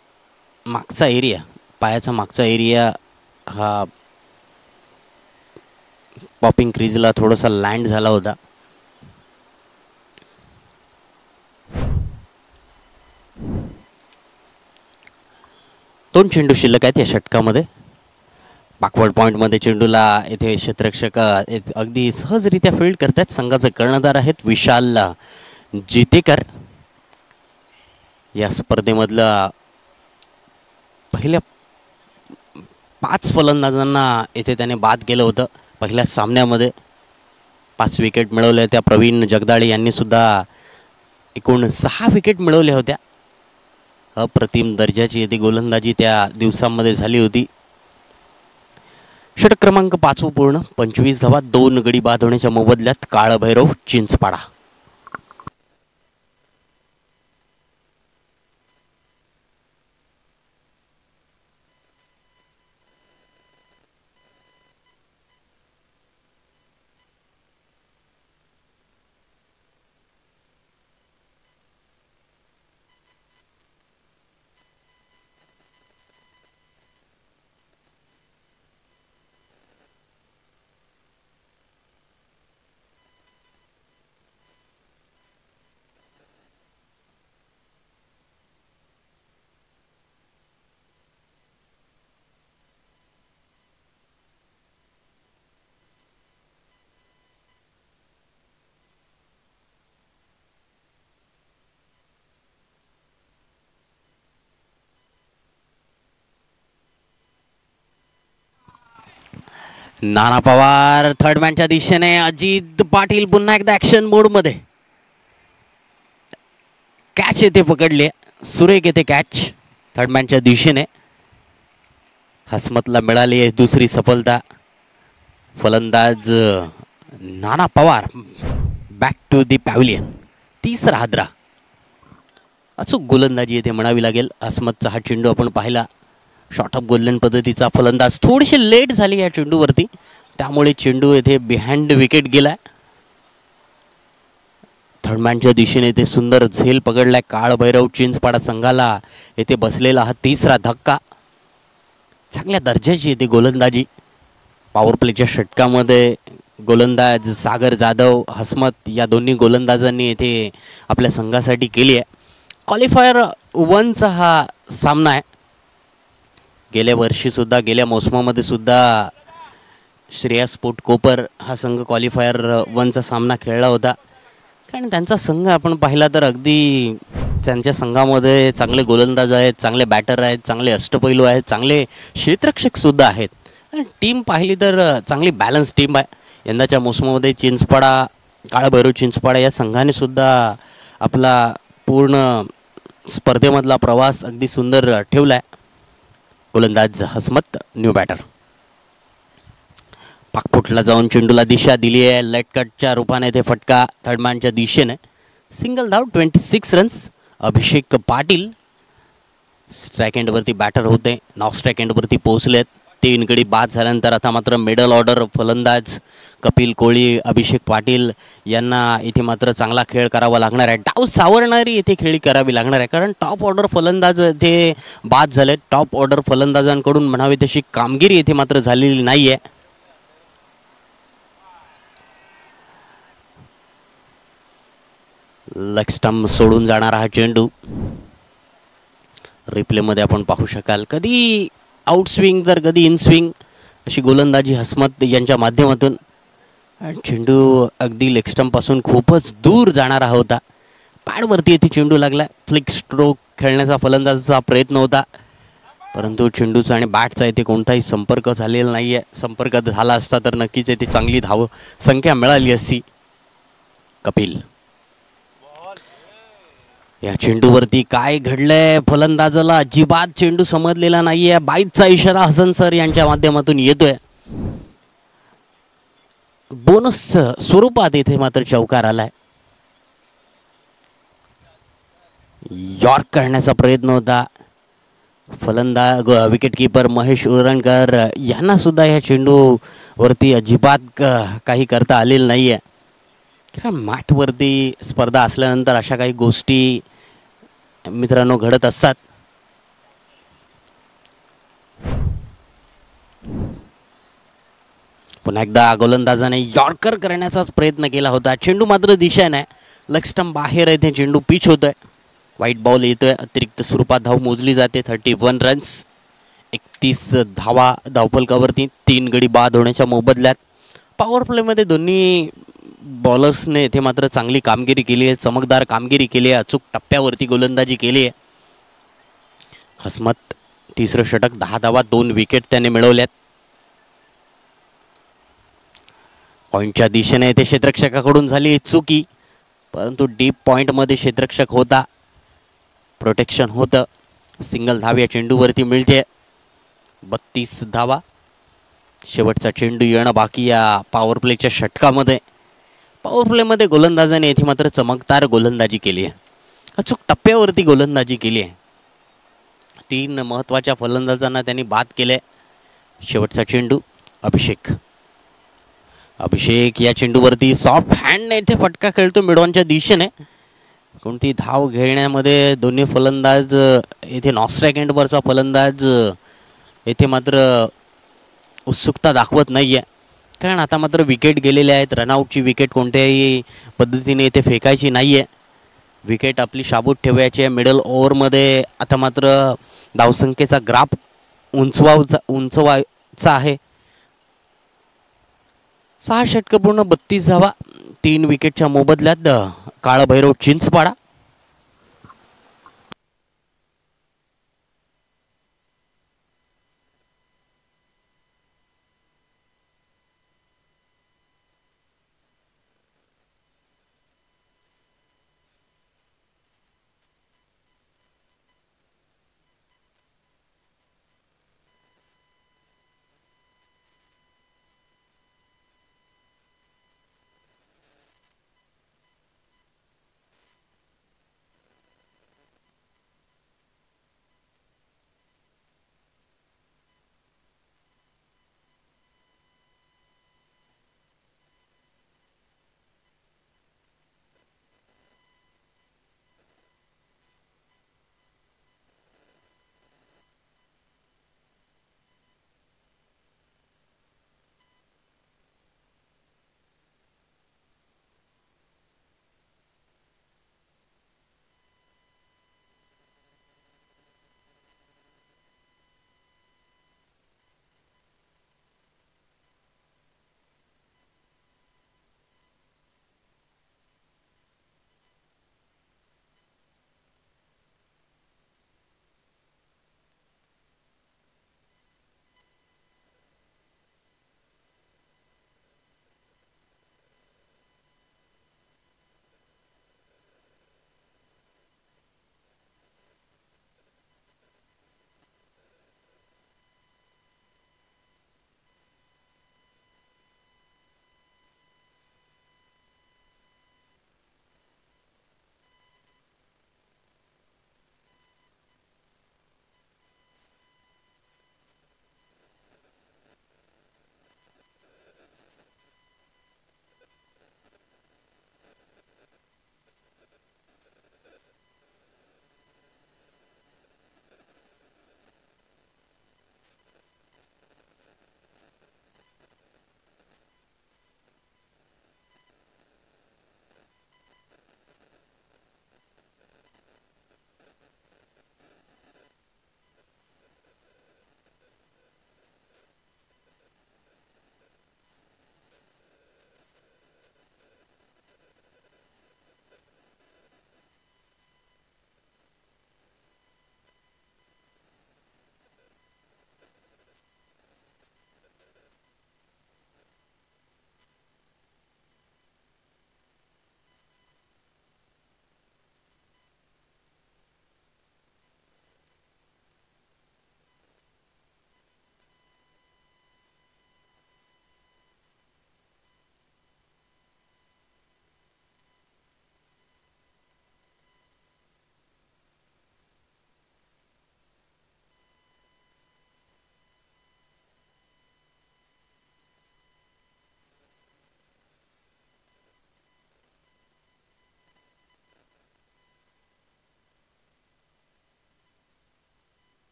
मागचा एरिया, पायाचा मागचा एरिया हा पॉपिंग क्रीजला थोडासा लँड झाला होता. दोन चेंडू शिल्लक आहेत या षटकामध्ये. बॅकवर्ड पॉईंटमध्ये चेंडूला येथे क्षेत्ररक्षक अगदी सहजरित्या फील्ड करतात. संघाचे कर्णधार आहेत विशाल जितेकर. या स्पर्धेमधला पहिल्या 5 फलंदाजांना येथे त्याने बाद केलं होतं. पहिल्या सामन्यामध्ये 5 विकेट मिळवल्या होत्या. प्रवीण जगदाळे यांनी सुद्धा एकूण 6 विकेट मिळवल्या होत्या. अप्रतिम दर्जाची येथे गोलंदाजी त्या दिवसांमध्ये झाली होती. षटक क्रमांक 5 पूर्ण, 25 धावा, 2 गडी बाद होण्याच्या मोबदल्यात काळभैरव चिंचपाडा. नाना पवार थर्ड मॅनच्या दिशेने. अजित पाटील पुन्हा एकदा ऍक्शन मोड मध्ये. कॅच येथे पकडले, सुरेख येथे कॅच थर्ड मॅनच्या दिशेने. हसमतला मिळाली आहे दुसरी सफलता. फलंदाज Nana Pawar back to the pavilion. तिसरा हादरा. अचूक गोलंदाजी येथे म्हणावी लागेल. हसमतचा हा चेंडू आपण पाहिला, शॉर्ट ऑफ गोल्डन पद्धतीचा फलंदाज. थोडीशी लेट झाली या चेंडूवरती, त्यामुळे चेंडू येथे बिहाइंड विकेट गेलाय. थर्डमॅनच्या दिशेने येथे सुंदर झेल पकडलाय काळभैरव चिंचपाडा संघाला. येथे बसलेला हा तिसरा धक्का. चांगल्या दर्जाची येथे गोलंदाजी. पॉवर प्लेच्या षटकामध्ये गोलंदाज सागर जाधव, हसमत या दोन्ही गोलंदाजांनी येथे आपल्या संघासाठी केली आहे. क्वालिफायर 1चा हा सामना आहे. गेल्या वर्षीसुद्धा, गेल्या मोसमामध्ये सुद्धा श्रेयस पोटकोपर हा संघ क्वालिफायर 1चा सामना खेळला होता. कारण त्यांचा संघ आपण पाहिला तर अगदी त्यांच्या संघामध्ये चांगले गोलंदाज आहेत, चांगले बॅटर आहेत, चांगले अष्टपैलू आहेत, चांगले क्षेत्ररक्षकसुद्धा आहेत. आणि टीम पाहिली तर चांगली बॅलन्स टीम आहे. यंदाच्या मोसमामध्ये चिंचपाडा, काळभैरव चिंचपाडा या संघाने सुद्धा आपला पूर्ण स्पर्धेमधला प्रवास अगदी सुंदर ठेवला आहे. गोलंदाज हसमत न्यू बॅटर. पाकफुटला जाऊन चेंडूला दिशा दिली आहे. लेट कटच्या रूपाने ते फटका थर्डमॅनच्या दिशेने. सिंगल धाव, 26 रन्स. अभिषेक पाटील स्ट्राईक एंडवरती बॅटर होते, नॉक स्ट्राईक एंडवरती पोहोचलेत. 3 गडी बाद झाल्यानंतर आता मात्र मिडल ऑर्डर फलंदाज कपिल कोळी, अभिषेक पाटील यांना इथे मात्र चांगला खेळ करावा लागणार आहे. डाव सावरणारी इथे खेळी करावी लागणार आहे. कारण टॉप ऑर्डर फलंदाज इथे बाद झालेत. टॉप ऑर्डर फलंदाजांकडून म्हणावी तशी कामगिरी इथे मात्र झालेली नाही आहे. लेग स्टंप सोडून जाणारा हा चेंडू रिप्लेमध्ये आपण पाहू शकाल. कधी आउट स्विंग तर कधी इन स्विंग अशी गोलंदाजी हसमत यांच्या माध्यमातून. चेंडू अगदी लेग स्टंपपासून खूपच दूर जाणारा होता. पॅडवरती येथे चेंडू लागला. फ्लिक स्ट्रोक खेळण्याचा फलंदाजाचा प्रयत्न होता, परंतु चेंडूचा आणि बॅटचा येथे कोणताही संपर्क झालेला नाही आहे. संपर्क झाला असता तर नक्कीच येथे चांगली धाव संख्या मिळाली असती. कपिल, या चेंडूवरती काय घडलंय फलंदाजाला अजिबात चेंडू समजलेला नाहीये. बाईचा इशारा हसन सर यांच्या माध्यमातून येतोय. बोनस स्वरूपात इथे मात्र चौकार आलाय. यॉर्क करण्याचा प्रयत्न होता. विकेट किपर महेश उरणकर यांना सुद्धा या चेंडूवरती अजिबात काही करता आलेलं नाही आहे. कारण मॅटवरती स्पर्धा असल्यानंतर अशा काही गोष्टी मित्रांनो घडत असतात. पुन्हा एकदा गोलंदाजाने यॉर्कर करण्याचाच प्रयत्न केला होता. चेंडू मात्र दिशा नाही. लेग स्टंप बाहेर आहे. ते चेंडू पिच होतोय. वाईट बॉल येतोय. अतिरिक्त स्वरूपात धाव मोजली जाते. 31 रन्स, 31 धावा धावफलकावरती 3 गडी बाद होण्याच्या मोबदल्यात. पॉवर प्लेमध्ये दोन्ही बॉलर्सने इथे मात्र चांगली कामगिरी केली आहे. चमकदार कामगिरी केली आहे. अचूक टप्प्यावरती गोलंदाजी केली आहे. हसमत तिसरं षटक, 10 धावा, 2 विकेट त्याने मिळवल्यात. पॉईंटच्या दिशेने इथे क्षेत्ररक्षकाकडून झाली चुकी, परंतु डीप पॉईंटमध्ये क्षेत्ररक्षक होता. प्रोटेक्शन होतं. सिंगल धाव या चेंडूवरती मिळते. 32 धावा. शेवटचा चेंडू येणं बाकी या पॉवर प्लेच्या षटकामध्ये. पॉवर प्लेमध्ये गोलंदाजाने इथे मात्र चमकदार गोलंदाजी केली आहे. अचूक टप्प्यावरती गोलंदाजी केली आहे. 3 महत्त्वाच्या फलंदाजांना त्यांनी बाद केले. शेवटचा चेंडू अभिषेक या चेंडूवरती सॉफ्ट हँडने इथे फटका खेळतो मिडॉनच्या दिशेने. कोणती धाव घेण्यामध्ये दोन्ही फलंदाज इथे नॉस्ट्रॅक एंडवरचा फलंदाज इथे मात्र उत्सुकता दाखवत नाही आहे. कारण आता मात्र विकेट गेलेले आहेत. रनआउटची विकेट कोणत्याही पद्धतीने इथे फेकायची नाही आहे. विकेट आपली शाबूत ठेवायची आहे. मिडल ओव्हरमध्ये आता मात्र धावसंख्येचा ग्राफ उंचवायचा आहे. 6 षटकं पूर्ण 32 धावा, 3 विकेटच्या मोबदल्यात काळभैरव चिंचपाडा.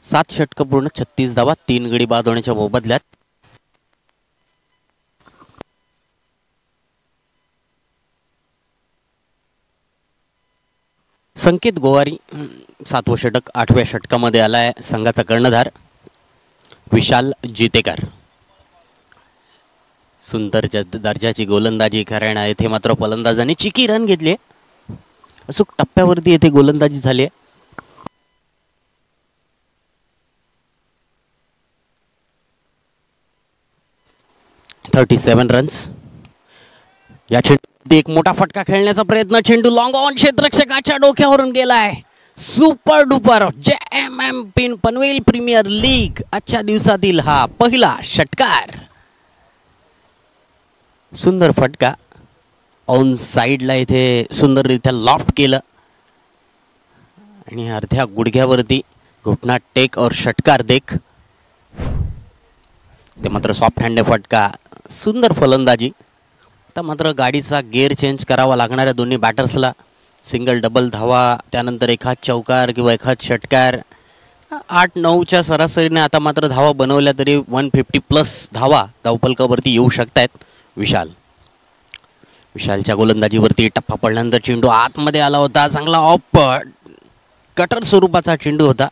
7 षटकं पूर्ण 36 धावा, 3 गडी बाद होण्याच्या मोबदल्यात. संकेत गोवारी 7वं षटक 8व्या षटकामध्ये आलाय संघाचा कर्णधार विशाल जितेकर. सुंदर दर्जाची गोलंदाजी कारण येथे मात्र फलंदाजांनी चिकी रन घेतले. अचूक टप्प्यावरती येथे गोलंदाजी झाली. 37 रन्स. या चेंडूत एक मोठा फटका खेळण्याचा प्रयत्न. चेंडू लॉंग ऑन क्षेत्ररक्षकाच्या डोक्यावरून गेलाय. सुपर डुपर JMM पिन पनवेल प्रीमियर लीग आजच्या दिवसातील हा पहिला षटकार. सुंदर फटका ऑन साइडला इथे सुंदररित्या लॉफ्ट केलं आणि अर्ध्या गुडघ्यावरती घुटना टेक और षटकार देख. ते मात्र सॉफ्ट हँड फटका. सुंदर फलंदाजी. आता मात्र गाडीचा गिअर चेंज करावा लागणाऱ्या दोन्ही बॅटर्सला. सिंगल डबल धावा, त्यानंतर एखाद चौकार किंवा एखाद षटकार. 8-9च्या सरासरीने आता मात्र धावा बनवल्या तरी 150+ धावा धावफलकावरती येऊ शकतायत. विशालच्या गोलंदाजीवरती टप्पा पडल्यानंतर चेंडू आतमध्ये आला होता. चांगला ऑफ कटर स्वरूपाचा चेंडू होता.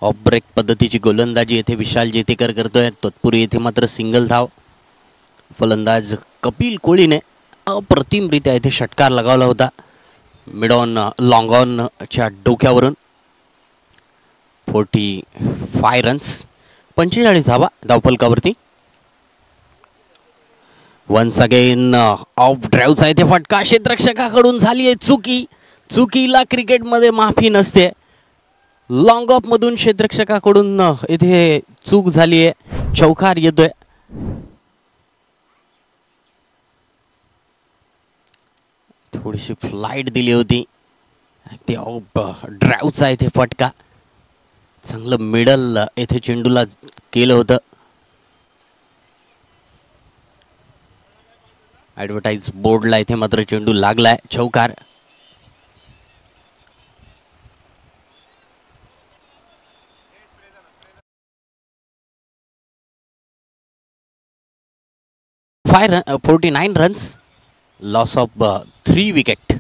ऑफ ब्रेक पद्धतीची गोलंदाजी येथे विशाल जेतेकर करतोय. तत्पूर्वी येथे मात्र सिंगल धाव. फलंदाज कपिल कोळीने अप्रतिमरित्या येथे षटकार लगावला होता मिड ऑन लॉंग ऑनच्या डोक्यावरून. 45 रन्स, 45 धावा धावफलकावरती. वन्स अगेन ऑफ ड्राईव्हचा इथे फटका. क्षेत्ररक्षकाकडून झाली आहे चुकी. चुकीला क्रिकेटमध्ये माफी नसते. लॉंग ऑफ मधून क्षेत्ररक्षकाकडून इथे चूक झाली आहे. चौकार येतोय. थोडीशी फ्लाईट दिली होती. ते ऑफ ड्राईव्हचा इथे फटका. चांगलं मिडल इथे चेंडूला केलं होतं. ॲडव्हर्टाईज बोर्डला इथे मात्र चेंडू लागलाय. चौकार. Five 49 runs, loss of 3 wicket.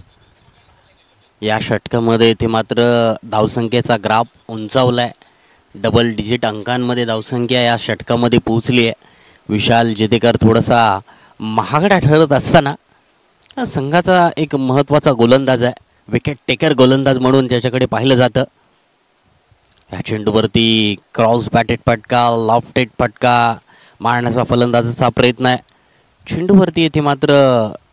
या षटकामध्ये इथे मात्र धावसंख्येचा ग्राफ उंचावलाय. डबल डिजिट अंकांमध्ये धावसंख्या या षटकामध्ये पोहोचली आहे. विशाल जेतेकर थोडासा महागडा ठरत असताना संघाचा एक महत्त्वाचा गोलंदाज आहे. विकेट टेकर गोलंदाज म्हणून ज्याच्याकडे पाहिलं जातं. या चेंडूवरती क्रॉस बॅटेड फटका, लॉफ्टेड फटका मारण्याचा फलंदाजाचा प्रयत्न आहे. चेंडूवरती इथे मात्र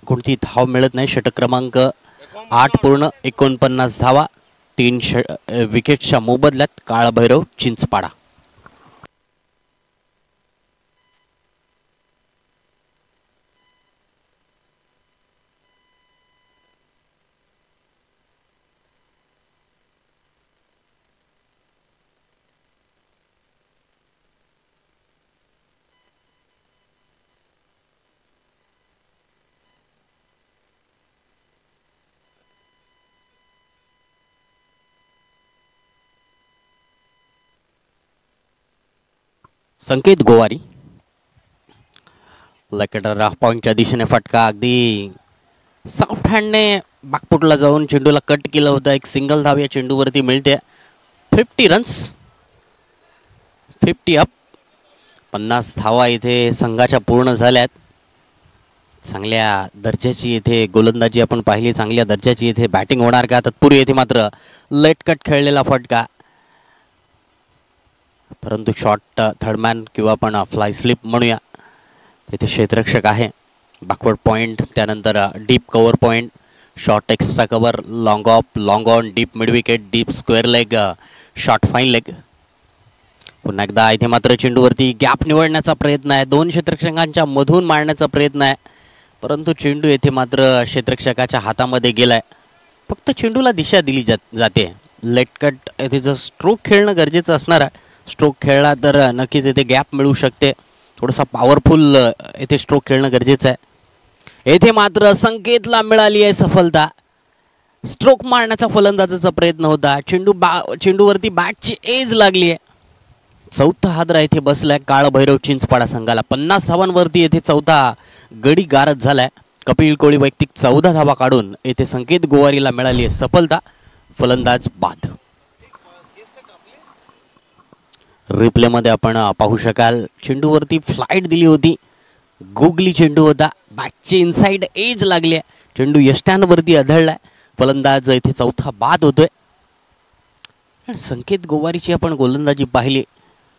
कोणती धाव मिळत नाही. षटक क्रमांक 8 पूर्ण 49 धावा, 3 विकेटच्या मोबदल्यात काळभैरव चिंचपाडा. संकेत गोवारी लेकेटर पॉईंटच्या दिशेने फटका. अगदी सॉफ्ट हँडने बाकपुटला जाऊन चेंडूला कट केलं होतं. एक सिंगल धाव या चेंडूवरती मिळते. 50 रन्स, 50 अप. 50 धावा इथे संघाच्या पूर्ण झाल्यात. चांगल्या दर्जाची इथे गोलंदाजी आपण पाहिली. चांगल्या दर्जाची इथे बॅटिंग होणार का. तत्पूर्वी इथे मात्र लेट कट खेळलेला फटका. परंतु शॉर्ट थर्डमॅन किंवा आपण फ्लाय स्लिप म्हणूया. तिथे क्षेत्ररक्षक आहे. बॅकवर्ड पॉईंट, त्यानंतर deep cover point, short extra cover, long of, long on, deep mid wicket, deep square leg, short fine leg. पुन्हा एकदा इथे मात्र चेंडूवरती गॅप निवडण्याचा प्रयत्न आहे. 2 क्षेत्ररक्षकांच्या मधून मारण्याचा प्रयत्न आहे. परंतु चेंडू येथे मात्र क्षेत्ररक्षकाच्या हातामध्ये गेलाय. फक्त चेंडूला दिशा दिली जाते. लेट कट येथे जर स्ट्रोक खेळणं गरजेचं असणार आहे. स्ट्रोक खेळला तर नक्कीच येथे गॅप मिळू शकते. थोडासा पॉवरफुल येथे स्ट्रोक खेळणं गरजेचं आहे. येथे मात्र संकेतला मिळाली आहे सफलता. स्ट्रोक मारण्याचा फलंदाजाचा प्रयत्न होता. चेंडूवरती बॅटची एज लागली आहे. चौथा हादरा येथे बसलाय काळभैरव चिंचपाडा संघाला. 50 धावांवरती येथे चौथा गडी गारद झालाय. कपिल कोळी वैयक्तिक 14 धावा काढून येथे संकेत गोवारीला मिळाली आहे सफलता. फलंदाज बाद. रिप्लेमध्ये आपण पाहू शकाल चेंडूवरती फ्लाईट दिली होती. गुगली चेंडू होता. बॅटची इनसाइड एज लागली आहे. चेंडू यष्ट्यांवरती आदळलाय. फलंदाज इथे चौथा बाद होतोय. संकेत गोवारीची आपण गोलंदाजी पाहिली.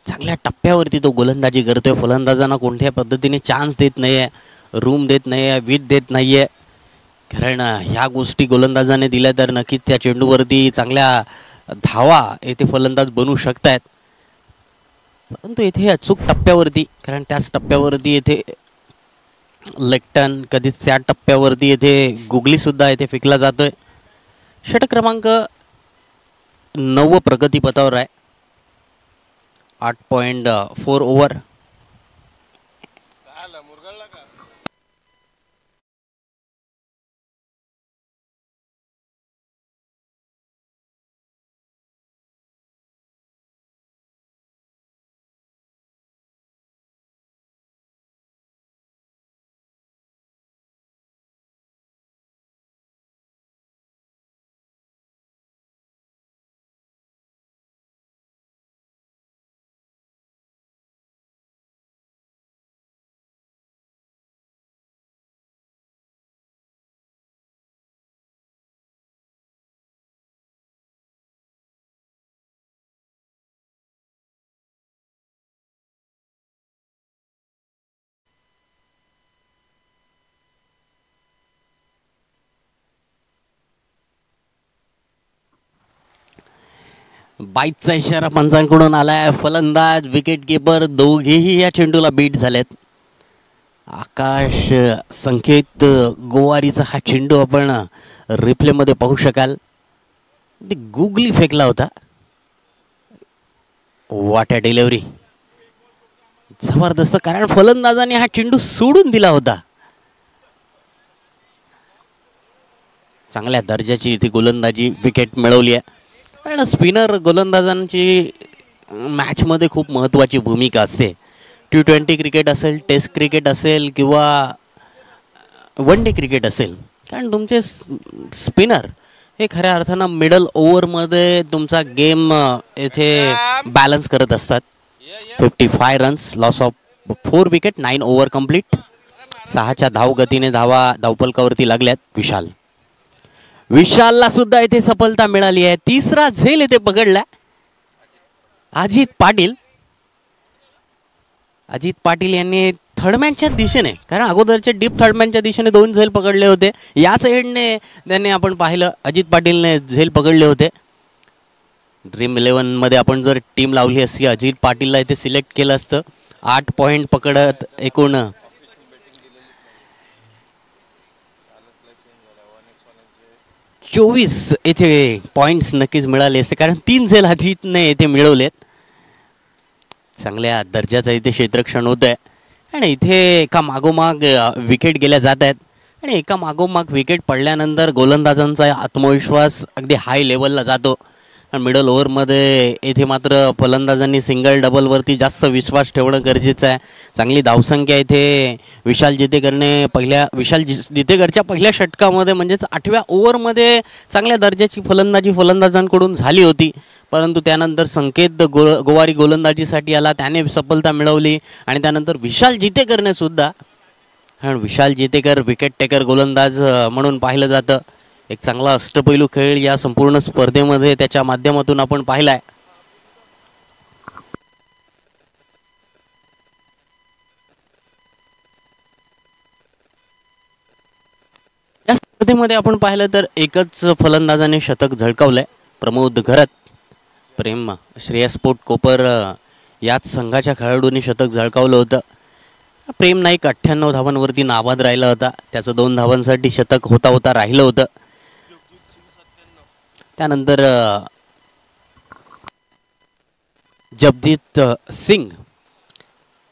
चांगल्या टप्प्यावरती तो गोलंदाजी करतोय. फलंदाजांना कोणत्या पद्धतीने चान्स देत नाहीये, रूम देत नाहीये, विथ देत नाहीये. कारण ह्या गोष्टी गोलंदाजाने दिल्या तर नक्कीच त्या चेंडूवरती चांगल्या धावा येथे फलंदाज बनवू शकतायत. परंतु येथे अचूक टप्प्यावरती, कारण त्याच टप्प्यावरती येथे लेगटन, कधीच त्या टप्प्यावरती येथे गुगली सुद्धा येथे फेकला जातोय. षटक क्रमांक 9 प्रगतीपथावर आहे. 8.4 ओव्हर. बाईकचा इशारा पंचांकडून आलाय. फलंदाज, विकेट किपर दोघेही या चेंडूला बीट झालेत. आकाश संकेत गोवारीचा हा चेंडू आपण रिप्लेमध्ये पाहू शकाल. गुगली फेकला होता. वाट्या डिलिव्हरी जबरदस्त, कारण फलंदाजाने हा चेंडू सोडून दिला होता. चांगल्या दर्जाची इथे गोलंदाजी, विकेट मिळवली आहे. कारण स्पिनर गोलंदाजांची मॅचमध्ये खूप महत्त्वाची भूमिका असते. T20 क्रिकेट असेल, टेस्ट क्रिकेट असेल किंवा वन डे क्रिकेट असेल. कारण तुमचे स्पिनर हे खऱ्या अर्थानं मिडल ओव्हरमध्ये तुमचा गेम येथे बॅलन्स करत असतात. 55 runs, loss of 4 wicket, 9 over complete. 6च्या धावगतीने धावपलकावरती लागल्यात विशालला सुद्धा इथे सफलता मिळाली आहे. तिसरा झेल इथे पकडला अजित पाटील यांनी थर्डमॅनच्या दिशेने, कारण अगोदरच्या डीप थर्डमॅनच्या दिशेने 2 झेल पकडले होते. याच एंडने त्यांनी आपण पाहिलं अजित पाटीलने झेल पकडले होते. ड्रीम 11 मध्ये आपण जर टीम लावली असती अजित पाटीलला इथे सिलेक्ट केलं असतं. 8 पॉईंट पकडत एकूण 24 येथे पॉईंट्स नक्कीच मिळाले असते, कारण 3 झेल अजितने येथे मिळवलेत. चांगल्या दर्जाचं इथे क्षेत्ररक्षण होत आहे. आणि इथे एका मागोमाग विकेट गेल्या जात आहेत. आणि एका मागोमाग विकेट पडल्यानंतर गोलंदाजांचा आत्मविश्वास अगदी हाय लेवलला जातो. मिडल ओव्हरमध्ये येथे मात्र फलंदाजांनी सिंगल डबलवरती जास्त विश्वास ठेवणं गरजेचं आहे. चांगली धावसंख्या इथे विशाल जितेकरच्या पहिल्या षटकामध्ये म्हणजेच 8व्या ओव्हरमध्ये चांगल्या दर्जाची फलंदाजी फलंदाजांकडून झाली होती. परंतु त्यानंतर संकेत गोवारी गोलंदाजीसाठी आला, त्याने सफलता मिळवली. आणि त्यानंतर विशाल जितेकरने सुद्धा, कारण विशाल जितेकर विकेट टेकर गोलंदाज म्हणून पाहिलं जातं. एक चांगला अष्टपैलू खेळ या संपूर्ण स्पर्धेमध्ये त्याच्या माध्यमातून आपण पाहिलाय. या स्पर्धेमध्ये आपण पाहिलं तर एकच फलंदाजाने शतक झळकावलंय, प्रमोद घरत. प्रेम श्रेयस पोट कोपर याच संघाच्या खेळाडूंनी शतक झळकावलं होतं. प्रेम नाईक 98 धावांवरती नाबाद राहिला होता. त्याचं 2 धावांसाठी शतक होता राहिलं होतं. त्यानंतर जगजीत सिंग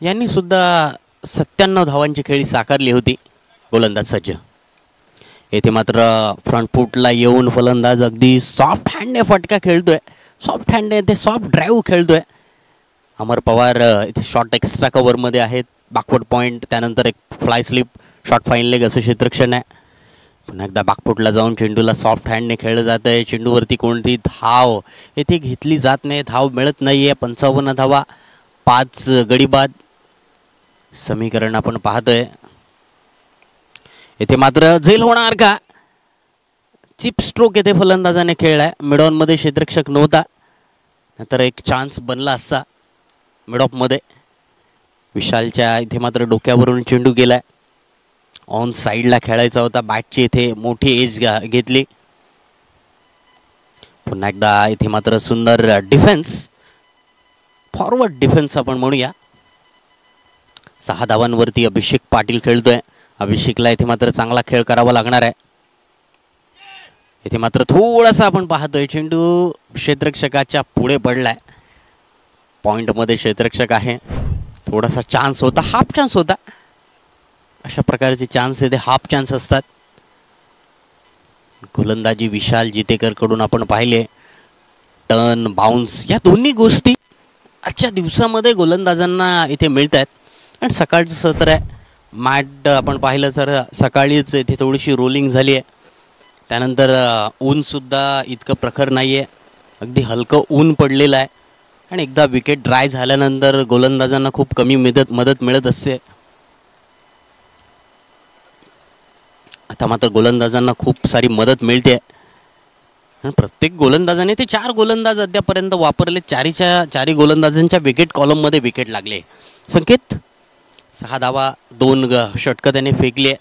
यांनी सुद्धा 97 धावांची खेळी साकारली होती, गोलंदाज सज्ज. येथे मात्र फ्रंट फूटला येऊन फलंदाज अगदी सॉफ्ट हँडने फटका खेळतोय. सॉफ्ट हँडने ते सॉफ्ट ड्राईव्ह खेळतोय. अमर पवार इथे शॉर्ट एक्स्ट्रा कव्हरमध्ये आहेत. बॅकवर्ड पॉईंट, त्यानंतर एक fly slip, short fine leg असं क्षेत्रक्षण आहे. पुन्हा एकदा बॅकफूटला जाऊन चेंडूला सॉफ्ट हँडने खेळलं जात आहे. चेंडूवरती कोणती धाव येथे घेतली जात नाही, धाव मिळत नाही आहे. 55 धावा, 5 गडी बाद समीकरण आपण पाहतोय. येथे मात्र झेल होणार का? चिप स्ट्रोक येथे फलंदाजाने खेळलाय. मिडॉनमध्ये क्षेत्ररक्षक नव्हता, नंतर एक चान्स बनला असता मिडॉपमध्ये. विशालच्या इथे मात्र डोक्यावरून चेंडू गेलाय. ऑन साईडला खेळायचा होता. बॅटची इथे मोठी एज घेतली. पुन्हा एकदा इथे मात्र सुंदर डिफेन्स, फॉरवर्ड डिफेन्स आपण म्हणूया. 6 धावांवरती अभिषेक पाटील खेळतोय. अभिषेकला इथे मात्र चांगला खेळ करावा लागणार आहे. इथे मात्र थोडासा आपण पाहतोय चेंडू क्षेत्ररक्षकाच्या पुढे पडलाय. पॉइंटमध्ये क्षेत्ररक्षक आहे. थोडासा चान्स होता, हाफ चान्स होता. अशा प्रकारचे चान्स येते हाफ चान्स असतात. गोलंदाजी विशाल जितेकर कडून आपण पाहिले. टर्न, बाउन्स या दोन्ही गोष्टी आजच्या दिवसामध्ये गोलंदाजांना इथे मिळत आहेत. आणि सकाळचं सत्र आहे, मॅट आपण पाहिलं तर सकाळीच इथे थोडीशी रोलिंग झाली आहे. त्यानंतर ऊनसुद्धा इतकं प्रखर नाही आहे, अगदी हलकं ऊन पडलेलं आहे. आणि एकदा विकेट ड्राय झाल्यानंतर गोलंदाजांना खूप कमी मदत मिळत असते. आता मात्र गोलंदाजांना खूप सारी मदत मिळते. प्रत्येक गोलंदाजाने ते 4 गोलंदाज अद्यापर्यंत वापरले. चारी गोलंदाजांच्या विकेट कॉलममध्ये विकेट लागले. संकेत 6 धावा, 2 षटकं त्याने फेकली.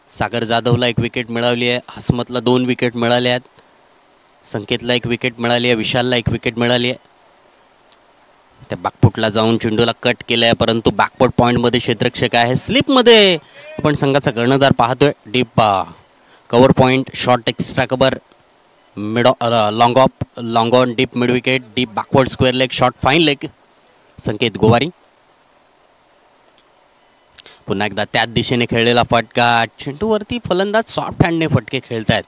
सागर जाधवला 1 विकेट मिळाली आहे. हसमतला 2 विकेट मिळाले आहेत. संकेतला 1 विकेट मिळाली आहे. विशालला 1 विकेट मिळाली आहे. त्या बॅकफूटला जाऊन चेंडूला कट केलं आहे, परंतु बॅकवर्ड पॉईंटमध्ये क्षेत्ररक्षक आहे. स्लिपमध्ये आपण संघाचा कर्णधार पाहतोय. Deep cover point, short extra cover, long on, deep mid wicket, deep backward square leg, short fine leg. Sanket Gowari पुन्हा एकदा त्याच दिशेने खेळलेला फटका. चेंडूवरती फलंदाज सॉफ्ट हँडने फटके खेळत आहेत.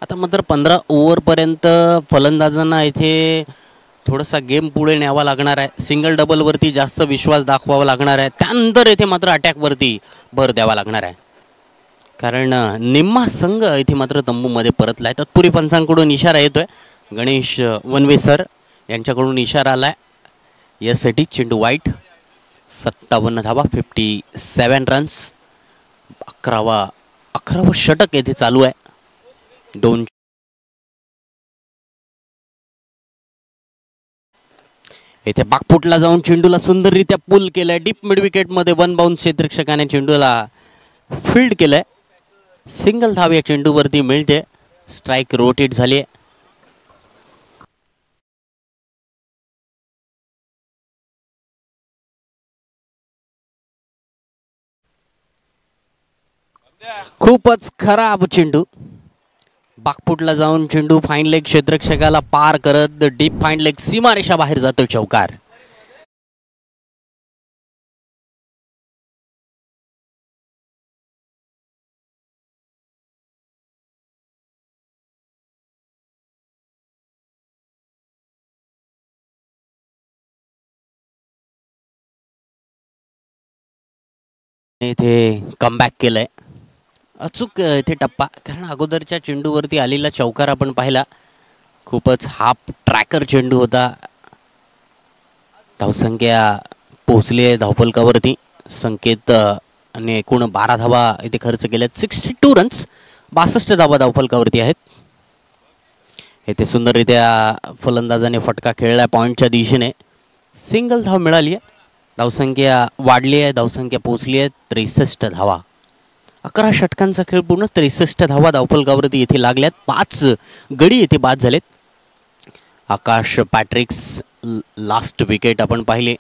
आता मात्र 15 ओव्हरपर्यंत फलंदाजांना इथे थोडासा गेम पुढे न्यावा लागणार आहे. सिंगल डबलवरती जास्त विश्वास दाखवावा लागणार आहे. त्यानंतर इथे मात्र अटॅकवरती भर द्यावा लागणार आहे, कारण निम्मा संघ इथे मात्र तंबूमध्ये परतला आहे. तत्पूर्वी पंचांकडून इशारा येतोय. गणेश वनवे सर यांच्याकडून इशारा आलाय. यासाठी चेंडू वाईट. 57 धावा, 57 रन्स. 11वं षटक येथे चालू आहे. 2 येथे बॅकफूटला जाऊन चेंडूला सुंदररित्या पुल केलाय. डीप मिड विकेटमध्ये 1 बाउन्स क्षेत्ररक्षकाने चेंडूला फील्ड केलंय. सिंगल धाव या चेंडूवरती मिळते. स्ट्राईक रोटेट झाली. खूपच खराब चेंडू. बॅकफूटला जाऊन चेंडू फाईन लेग क्षेत्ररक्षकाला पार करत डीप फाईन लेग सीमारेषा बाहेर जातो. चौकार. इथे कमबॅक केलंय. अचूक इथे टप्पा, कारण अगोदरच्या चेंडूवरती आलेला चौकार आपण पाहिला. खूपच हाफ ट्रॅकर चेंडू होता. धावसंख्या पोहोचली आहे धावफलकावरती. संकेत आणि एकूण 12 धावा इथे खर्च केल्यात. 62 रन्स, 62 धावा धावफलकावरती आहेत. इथे सुंदररित्या फलंदाजाने फटका खेळला पॉईंटच्या दिशेने. सिंगल धाव मिळाली आहे. धावसंख्या वाढली आहे. धावसंख्या पोहोचली आहे 63 धावा. 11 षटकांचा खेळ पूर्ण. 63 धावा धावफलकावरती येथे लागल्यात. 5 गडी येथे बाद झालेत. आकाश पॅट्रिक्स लास्ट विकेट आपण पाहिले.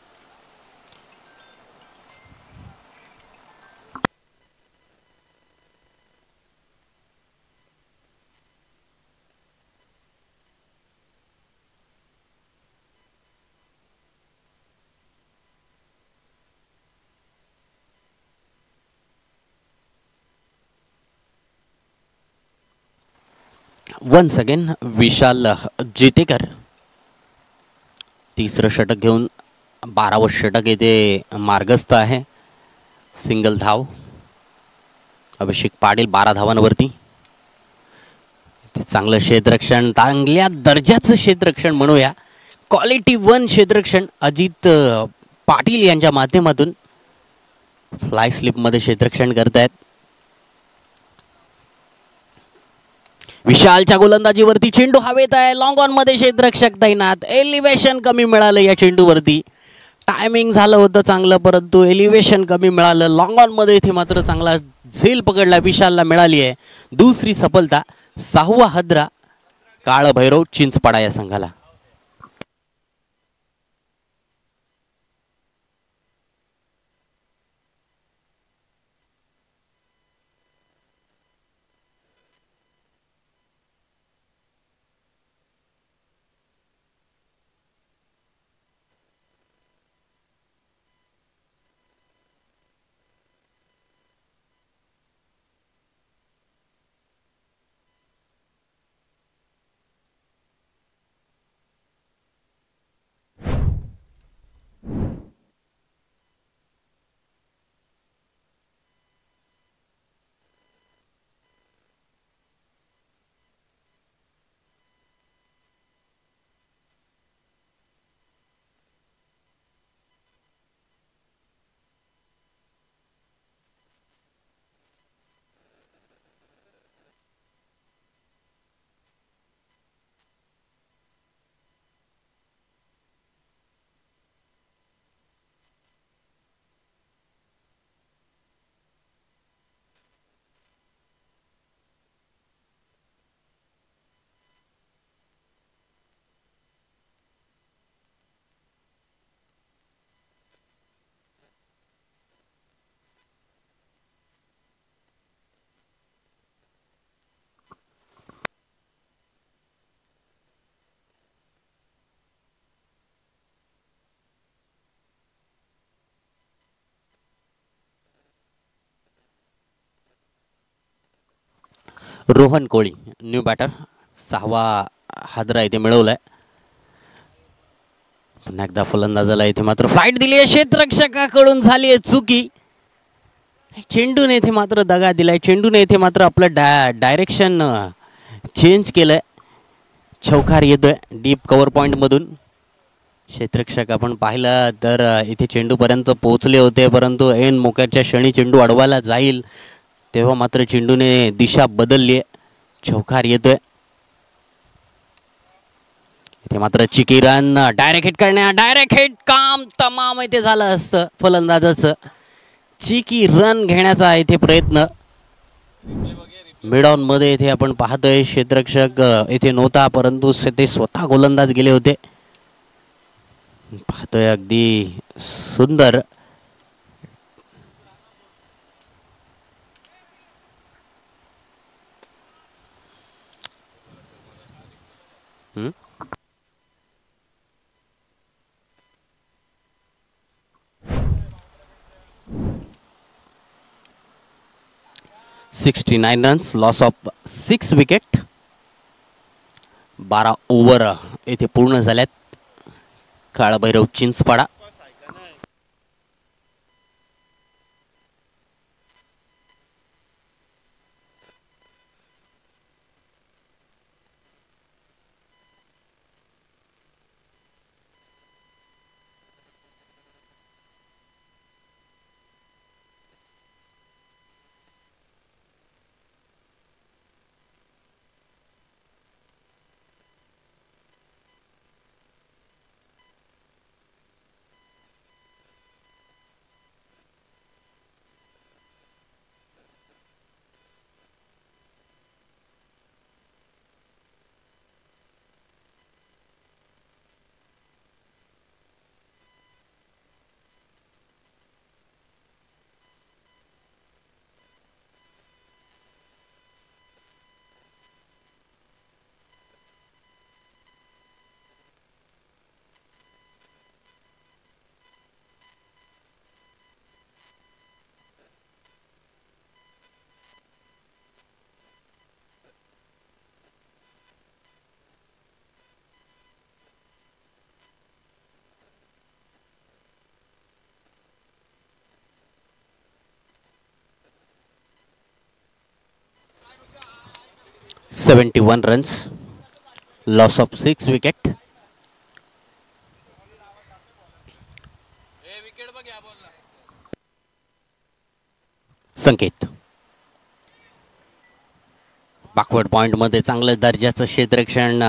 वन्स अगेन विशाल जितेकर तिसरं षटक घेऊन 12वं षटक येथे मार्गस्थ आहे. सिंगल धाव. अभिषेक पाटील 12 धावांवरती. चांगलं क्षेत्ररक्षण, चांगल्या दर्जाचं क्षेत्ररक्षण म्हणूया, क्वालिटी 1 क्षेत्ररक्षण अजित पाटील यांच्या माध्यमातून फ्लाय स्लिपमध्ये क्षेत्ररक्षण करतायत. विशालच्या गोलंदाजीवरती चेंडू हवेत आहे. लॉंग ऑन मध्ये क्षेत्ररक्षक तैनात. एलिव्हेशन कमी मिळालं या चेंडूवरती. टायमिंग झालं होतं चांगलं, परंतु एलिव्हेशन कमी मिळालं. लॉंग ऑन मध्ये इथे मात्र चांगला झेल पकडला विशालला मिळाली आहे. दुसरी सफलता. 6वा हद्रा काळभैरव चिंचपाडा या संघाला. रोहन कोळी न्यू बॅटर. 6वा हादरा इथे मिळवलाय. पुन्हा एकदा फलंदाजाला इथे मात्र फ्लाईट दिली आहे. क्षेत्ररक्षकाकडून झाली आहे चुकी. चेंडूने इथे मात्र दगा दिलाय. चेंडूने इथे मात्र आपलं डायरेक्शन चेंज केलंय. चौकार येतोय डीप कव्हर पॉइंट मधून. क्षेत्ररक्षक आपण पाहिलं तर इथे चेंडूपर्यंत पोहोचले होते, परंतु ऐन मोक्याच्या क्षणी चेंडू अडवायला जाईल तेव्हा मात्र चेंडूने दिशा बदलली आहे. चौकार येतोय. इथे मात्र चिकी रन. डायरेक्ट हिट करण्या, डायरेक्ट हिट काम तमाम इथे झालं असतं फलंदाजाचं. चिकी रन घेण्याचा इथे प्रयत्न. मिड ऑन मध्ये इथे आपण पाहतोय क्षेत्ररक्षक इथे नव्हता, परंतु ते स्वतः गोलंदाज गेले होते. पाहतोय अगदी सुंदर. हम्म 69 runs, loss of 6 wicket. 12 over इथे पूर्ण झाल्यात. Kalbhairav Chinchpada. 71 runs, loss of 6 wicket. Sanket backward पॉइंटमध्ये चांगल्या दर्जाचं क्षेत्ररक्षण.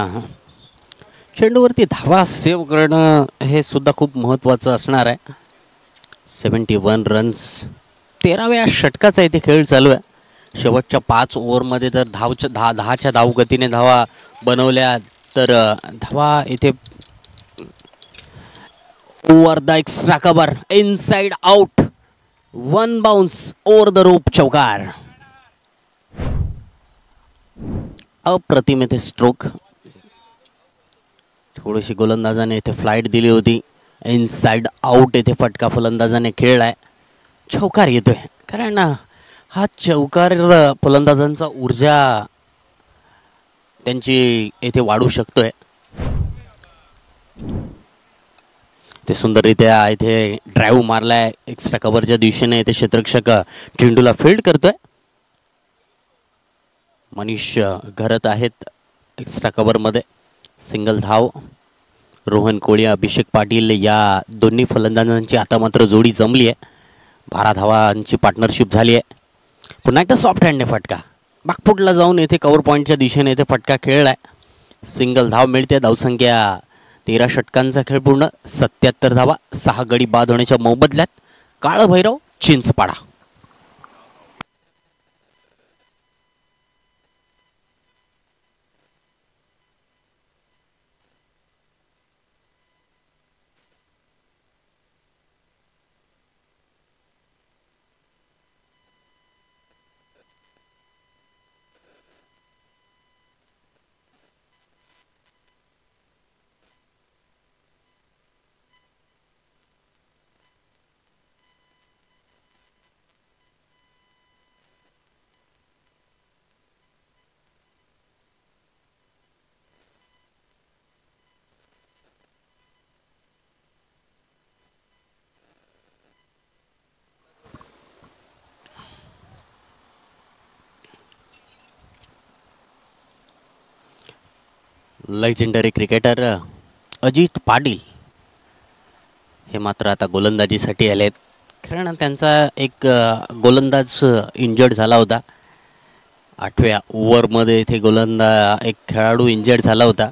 चेंडूवरती धावा सेव्ह करणं हे सुद्धा खूप महत्त्वाचं असणार आहे. 71 रन्स, 13व्या षटकाचा इथे खेळ चालू आहे. शेवटच्या 5 ओव्हरमध्ये जर दहाच्या धावगतीने धावा बनवल्या तर धावा इथे over the extra cover, inside out, 1 bounce over the rope, चौकार. अप्रतिम इथे स्ट्रोक. थोडीशी गोलंदाजाने इथे फ्लाईट दिली होती. इनसाइड आउट इथे फटका फलंदाजाने खेळलाय. चौकार येतोय, कारण हा चौकार फलंदाजांचा ऊर्जा त्यांची इथे वाढू शकतोय. ते सुंदररित्या इथे ड्राईव्ह मारलाय एक्स्ट्रा कव्हरच्या दिशेने. इथे क्षेत्ररक्षक चेंडूला फील्ड करतोय. मनीष घरत आहेत एक्स्ट्रा कव्हरमध्ये. सिंगल धाव. रोहन कोळी, अभिषेक पाटील या दोन्ही फलंदाजांची आता मात्र जोडी जमली आहे. 12 धावांची पार्टनरशिप झाली आहे. पुन्हा एकदा सॉफ्ट हँडने फटका बाकफुटला जाऊन येथे कव्हर पॉईंटच्या दिशेने इथे फटका खेळलाय. सिंगल धाव मिळते. धावसंख्या 13 षटकांचा खेळ पूर्ण. 77 धावा, 6 गडी बाद होण्याच्या मोबदल्यात. काळभैरव, चिंचपाडा. लेजेंडरी क्रिकेटर अजित पाटील हे मात्र आता गोलंदाजीसाठी आलेत. कारण त्यांचा एक गोलंदाज इंजर्ड झाला होता. 8व्या ओव्हरमध्ये इथे एक खेळाडू इंजर्ड झाला होता.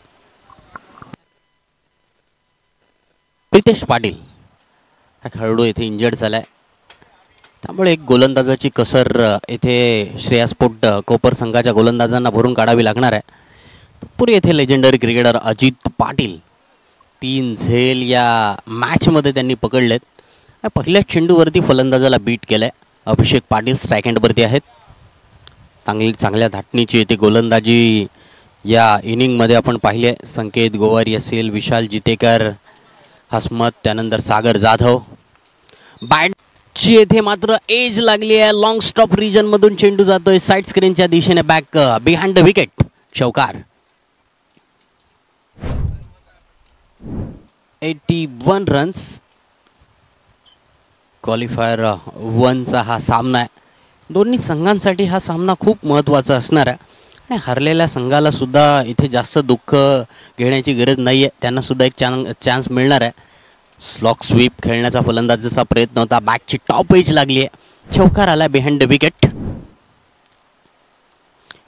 प्रितेश पाटील हा खेळाडू इथे इंजर्ड झालाय. त्यामुळे एक गोलंदाजाची कसर इथे श्रेयस्पोर्ट कोपर संघाच्या गोलंदाजांना भरून काढावी लागणार आहे. पुढे येथे लेजेंडरी क्रिकेटर अजित पाटील 3 झेल या मॅचमध्ये त्यांनी पकडलेत. पहिल्या चेंडूवरती फलंदाजाला बीट केलंय. अभिषेक पाटील स्ट्राईक हँडवरती आहेत. चांगल्या धाटणीची येथे गोलंदाजी या इनिंगमध्ये आपण पाहिले. संकेत गोवारी असेल, विशाल जितेकर, हसमत, त्यानंतर सागर जाधव. बॅटची येथे मात्र एज लागली आहे. लॉंग स्टॉप रिजनमधून चेंडू जातोय साईड स्क्रीनच्या दिशेने. बॅक बिहाइंड द विकेट, चौकार. 81 रन्स. क्वालिफायर 1चा हा सामना आहे. दोन्ही संघांसाठी हा सामना खूप महत्त्वाचा असणार आहे. आणि हरलेल्या संघाला सुद्धा इथे जास्त दुःख घेण्याची गरज नाही आहे. त्यांना सुद्धा एक चान्स मिळणार आहे. स्लॉक स्वीप खेळण्याचा फलंदाजाचा प्रयत्न होता. बॅकची टॉप एज लागली आहे. चौकार आला बिहाइंड द विकेट.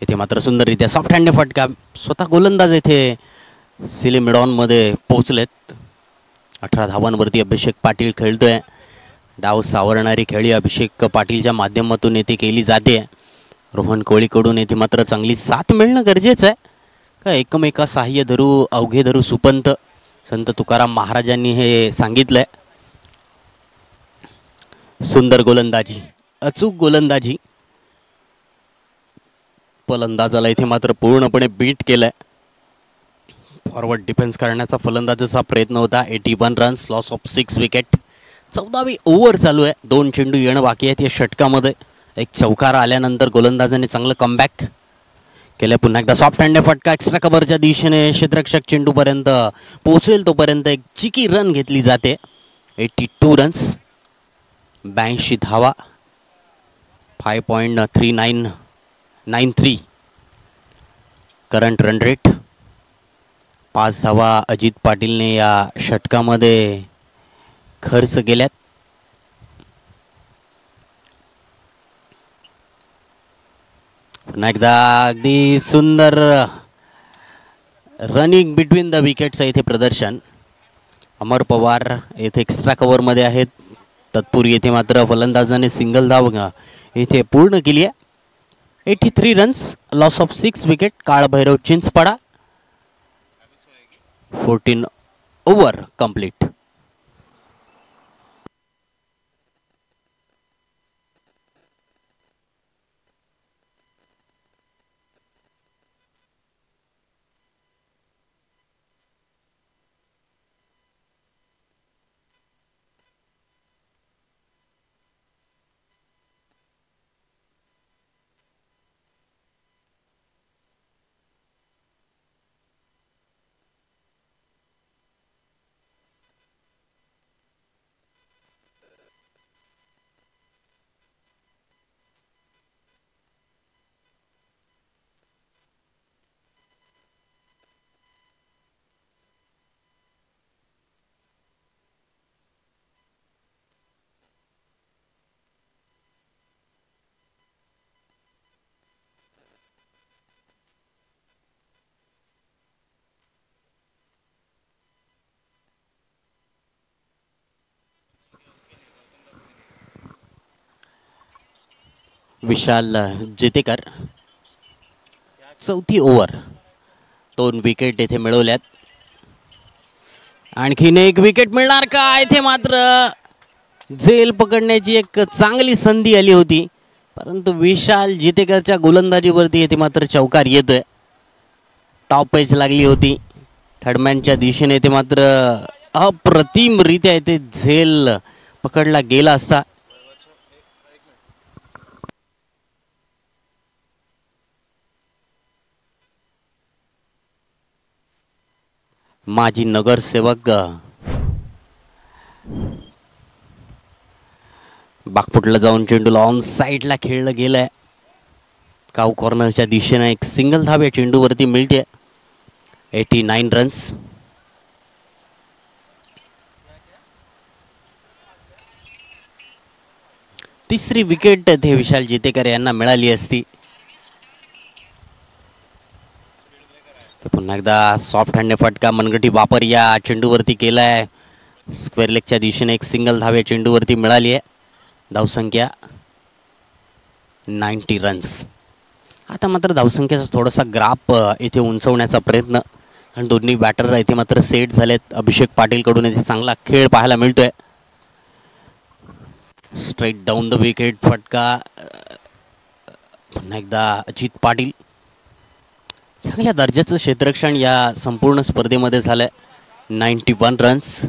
इथे मात्र सुंदररित्या सॉफ्ट हँडने फटका. स्वतः गोलंदाज इथे सिलेमिडॉनमध्ये पोहोचलेत. 18 धावांवरती अभिषेक पाटील खेळतोय. डाव सावरणारी खेळी अभिषेक पाटीलच्या माध्यमातून येथे केली जाते. रोहन कोळीकडून येथे मात्र चांगली साथ मिळणं गरजेचं आहे. का एकमेका सहाय्य धरू अवघे धरू सुपंत, संत तुकाराम महाराजांनी हे सांगितलंय. सुंदर गोलंदाजी, अचूक गोलंदाजी. फलंदाजाला इथे मात्र पूर्णपणे बीट केलंय. फॉरवर्ड डिफेन्स करण्याचा फलंदाजाचा प्रयत्न होता. 81 रन्स, लॉस ऑफ 6 विकेट. 14वी ओव्हर चालू आहे. 2 चेंडू येणं बाकी आहेत या षटकामध्ये. एक चौकार आल्यानंतर गोलंदाजाने चांगलं कमबॅक केलं. पुन्हा एकदा सॉफ्ट हँडने फटका एक्स्ट्रा कव्हरच्या दिशेने. क्षेत्ररक्षक चेंडूपर्यंत पोहोचेल तोपर्यंत एक चिकी रन घेतली जाते. 82 रन्स, 82 धावा, 5.3993. करंट रन रेट 5 धावा अजित पाटीलने या षटकामध्ये खर्च केल्यात. पुन्हा एकदा अगदी सुंदर रनिंग बिटवीन द विकेट्स इथे प्रदर्शन. अमर पवार येथे एक्स्ट्रा कव्हरमध्ये आहेत. तत्पूर्वी येथे मात्र फलंदाजाने सिंगल धाव इथे पूर्ण केली आहे. 83 runs, loss of 6 wicket. Kalbhairav Chinchpada 14 over complete. Vishal Jitekar 4थी ओव्हर 2 विकेट येथे मिळवल्यात. आणखीन एक विकेट मिळणार का? इथे मात्र झेल पकडण्याची एक चांगली संधी आली होती, परंतु विशाल जितेकरच्या गोलंदाजीवरती येथे मात्र चौकार येतोय. टॉप पेच लागली होती थर्डमॅनच्या दिशेने. येथे मात्र अप्रतिमरित्या येथे झेल पकडला गेला असता. माजी नगरसेवक बागपुटला जाऊन चेंडूला ऑन साईडला खेळलं गेलंय. काऊ कॉर्नरच्या दिशेने एक सिंगल धाव या चेंडूवरती मिळते. 89 रन्स. तिसरी विकेट ते विशाल जितेकर यांना मिळाली असती. पुन्हा एकदा सॉफ्ट हँडने फटका मनगटी वापर या चेंडूवरती केलाय. स्क्वेअर लेगच्या दिशेने एक सिंगल धाव या चेंडूवरती मिळाली आहे. धावसंख्या 90 रन्स. आता मात्र धावसंख्येचा थोडासा ग्राफ इथे उंचवण्याचा प्रयत्न, कारण दोन्ही बॅटर इथे मात्र सेट झालेत. अभिषेक पाटीलकडून इथे चांगला खेळ पाहायला मिळतोय. स्ट्रेट डाऊन द विकेट फटका. पुन्हा एकदा अजित पाटील. चांगल्या दर्जाचं क्षेत्ररक्षण या संपूर्ण स्पर्धेमध्ये झालंय. 91 रन्स.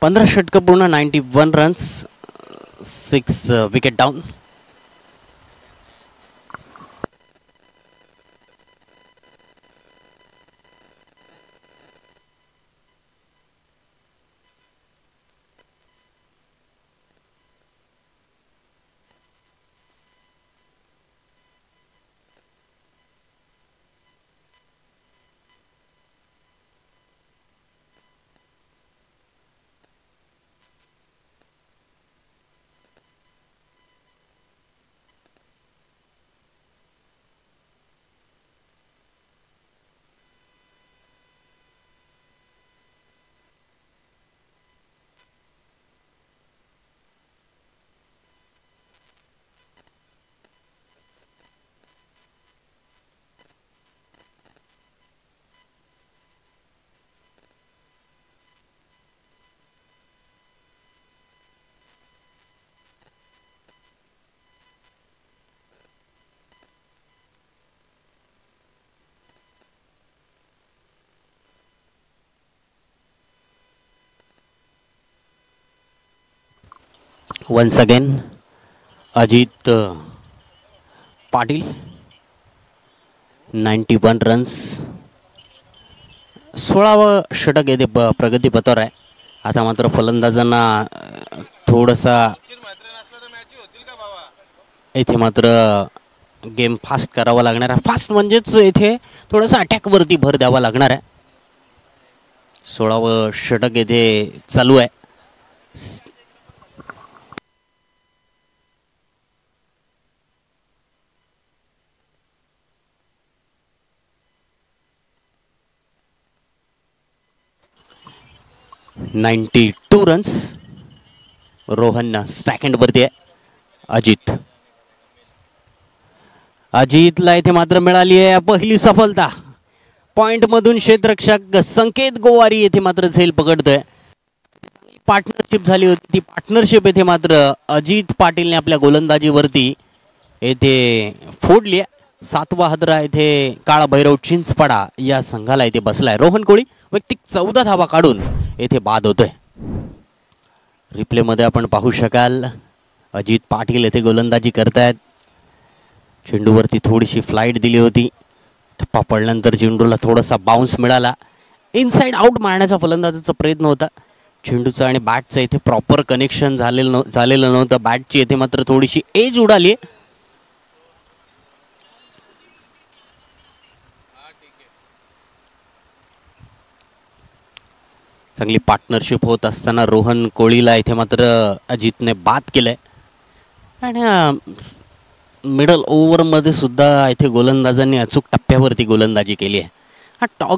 पंधरा षटकं पूर्ण, 91 runs, 6 wicket down. Once again Ajit Patil 91 runs. 16वं षटक येथे प्रगतीपथावर आहे. आता मात्र फलंदाजांना थोडासा इथे मात्र गेम फास्ट करावा लागणार आहे. फास्ट म्हणजेच इथे थोडासा अटॅकवरती भर द्यावा लागणार आहे. 16वं षटक इथे चालू आहे. $92 रन्स. रोहन स्ट्राईक हँडवरती आहे. अजितला इथे मात्र मिळाली आहे पहिली सफलता. पॉइंटमधून क्षेत्ररक्षक संकेत गोवारी येथे मात्र झेल पकडतोय. पार्टनरशिप झाली होती ती पार्टनरशिप येथे मात्र अजित पाटीलने आपल्या गोलंदाजीवरती येथे फोडली आहे. 7वा हदरा येथे काळा भैरव चिंचपाडा या संघाला इथे बसलाय. रोहन कोळी वैयक्तिक 14 धावा काढून येथे बाद होतोय. रिप्लेमध्ये आपण पाहू शकाल अजित पाटील येथे गोलंदाजी करतायत. चेंडूवरती थोडीशी फ्लाईट दिली होती. टप्पा पडल्यानंतर चेंडूला थोडासा बाउन्स मिळाला. इनसाइड आउट मारण्याचा फलंदाजाचा प्रयत्न होता. चेंडूचा आणि बॅटचं इथे प्रॉपर कनेक्शन झालेलं नव्हतं. बॅटची इथे मात्र थोडीशी एज उडाली. चांगली पार्टनरशिप होत असताना रोहन कोळीला इथे मात्र अजितने बाद केलंय. आणि मिडल ओव्हरमध्ये सुद्धा इथे गोलंदाजांनी अचूक टप्प्यावरती गोलंदाजी केली आहे. हा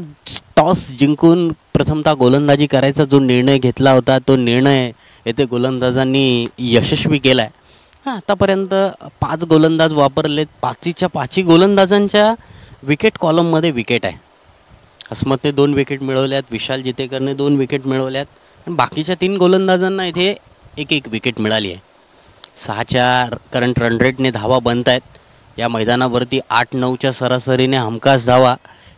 टॉस जिंकून प्रथमतः गोलंदाजी करायचा जो निर्णय घेतला होता तो निर्णय येथे गोलंदाजांनी यशस्वी केला आहे. आतापर्यंत 5 गोलंदाज वापरलेत. 5च्या 5 गोलंदाजांच्या विकेट कॉलममध्ये विकेट आहे. हसमतने 2 विकेट मिळवल्यात. विशाल जितेकरने 2 विकेट मिळवल्यात. आणि बाकीच्या 3 गोलंदाजांना इथे एक विकेट मिळाली आहे. 6च्या करंट रन रेटने धावा बनत आहेत. या मैदानावरती 8-9च्या सरासरीने हमखास धावा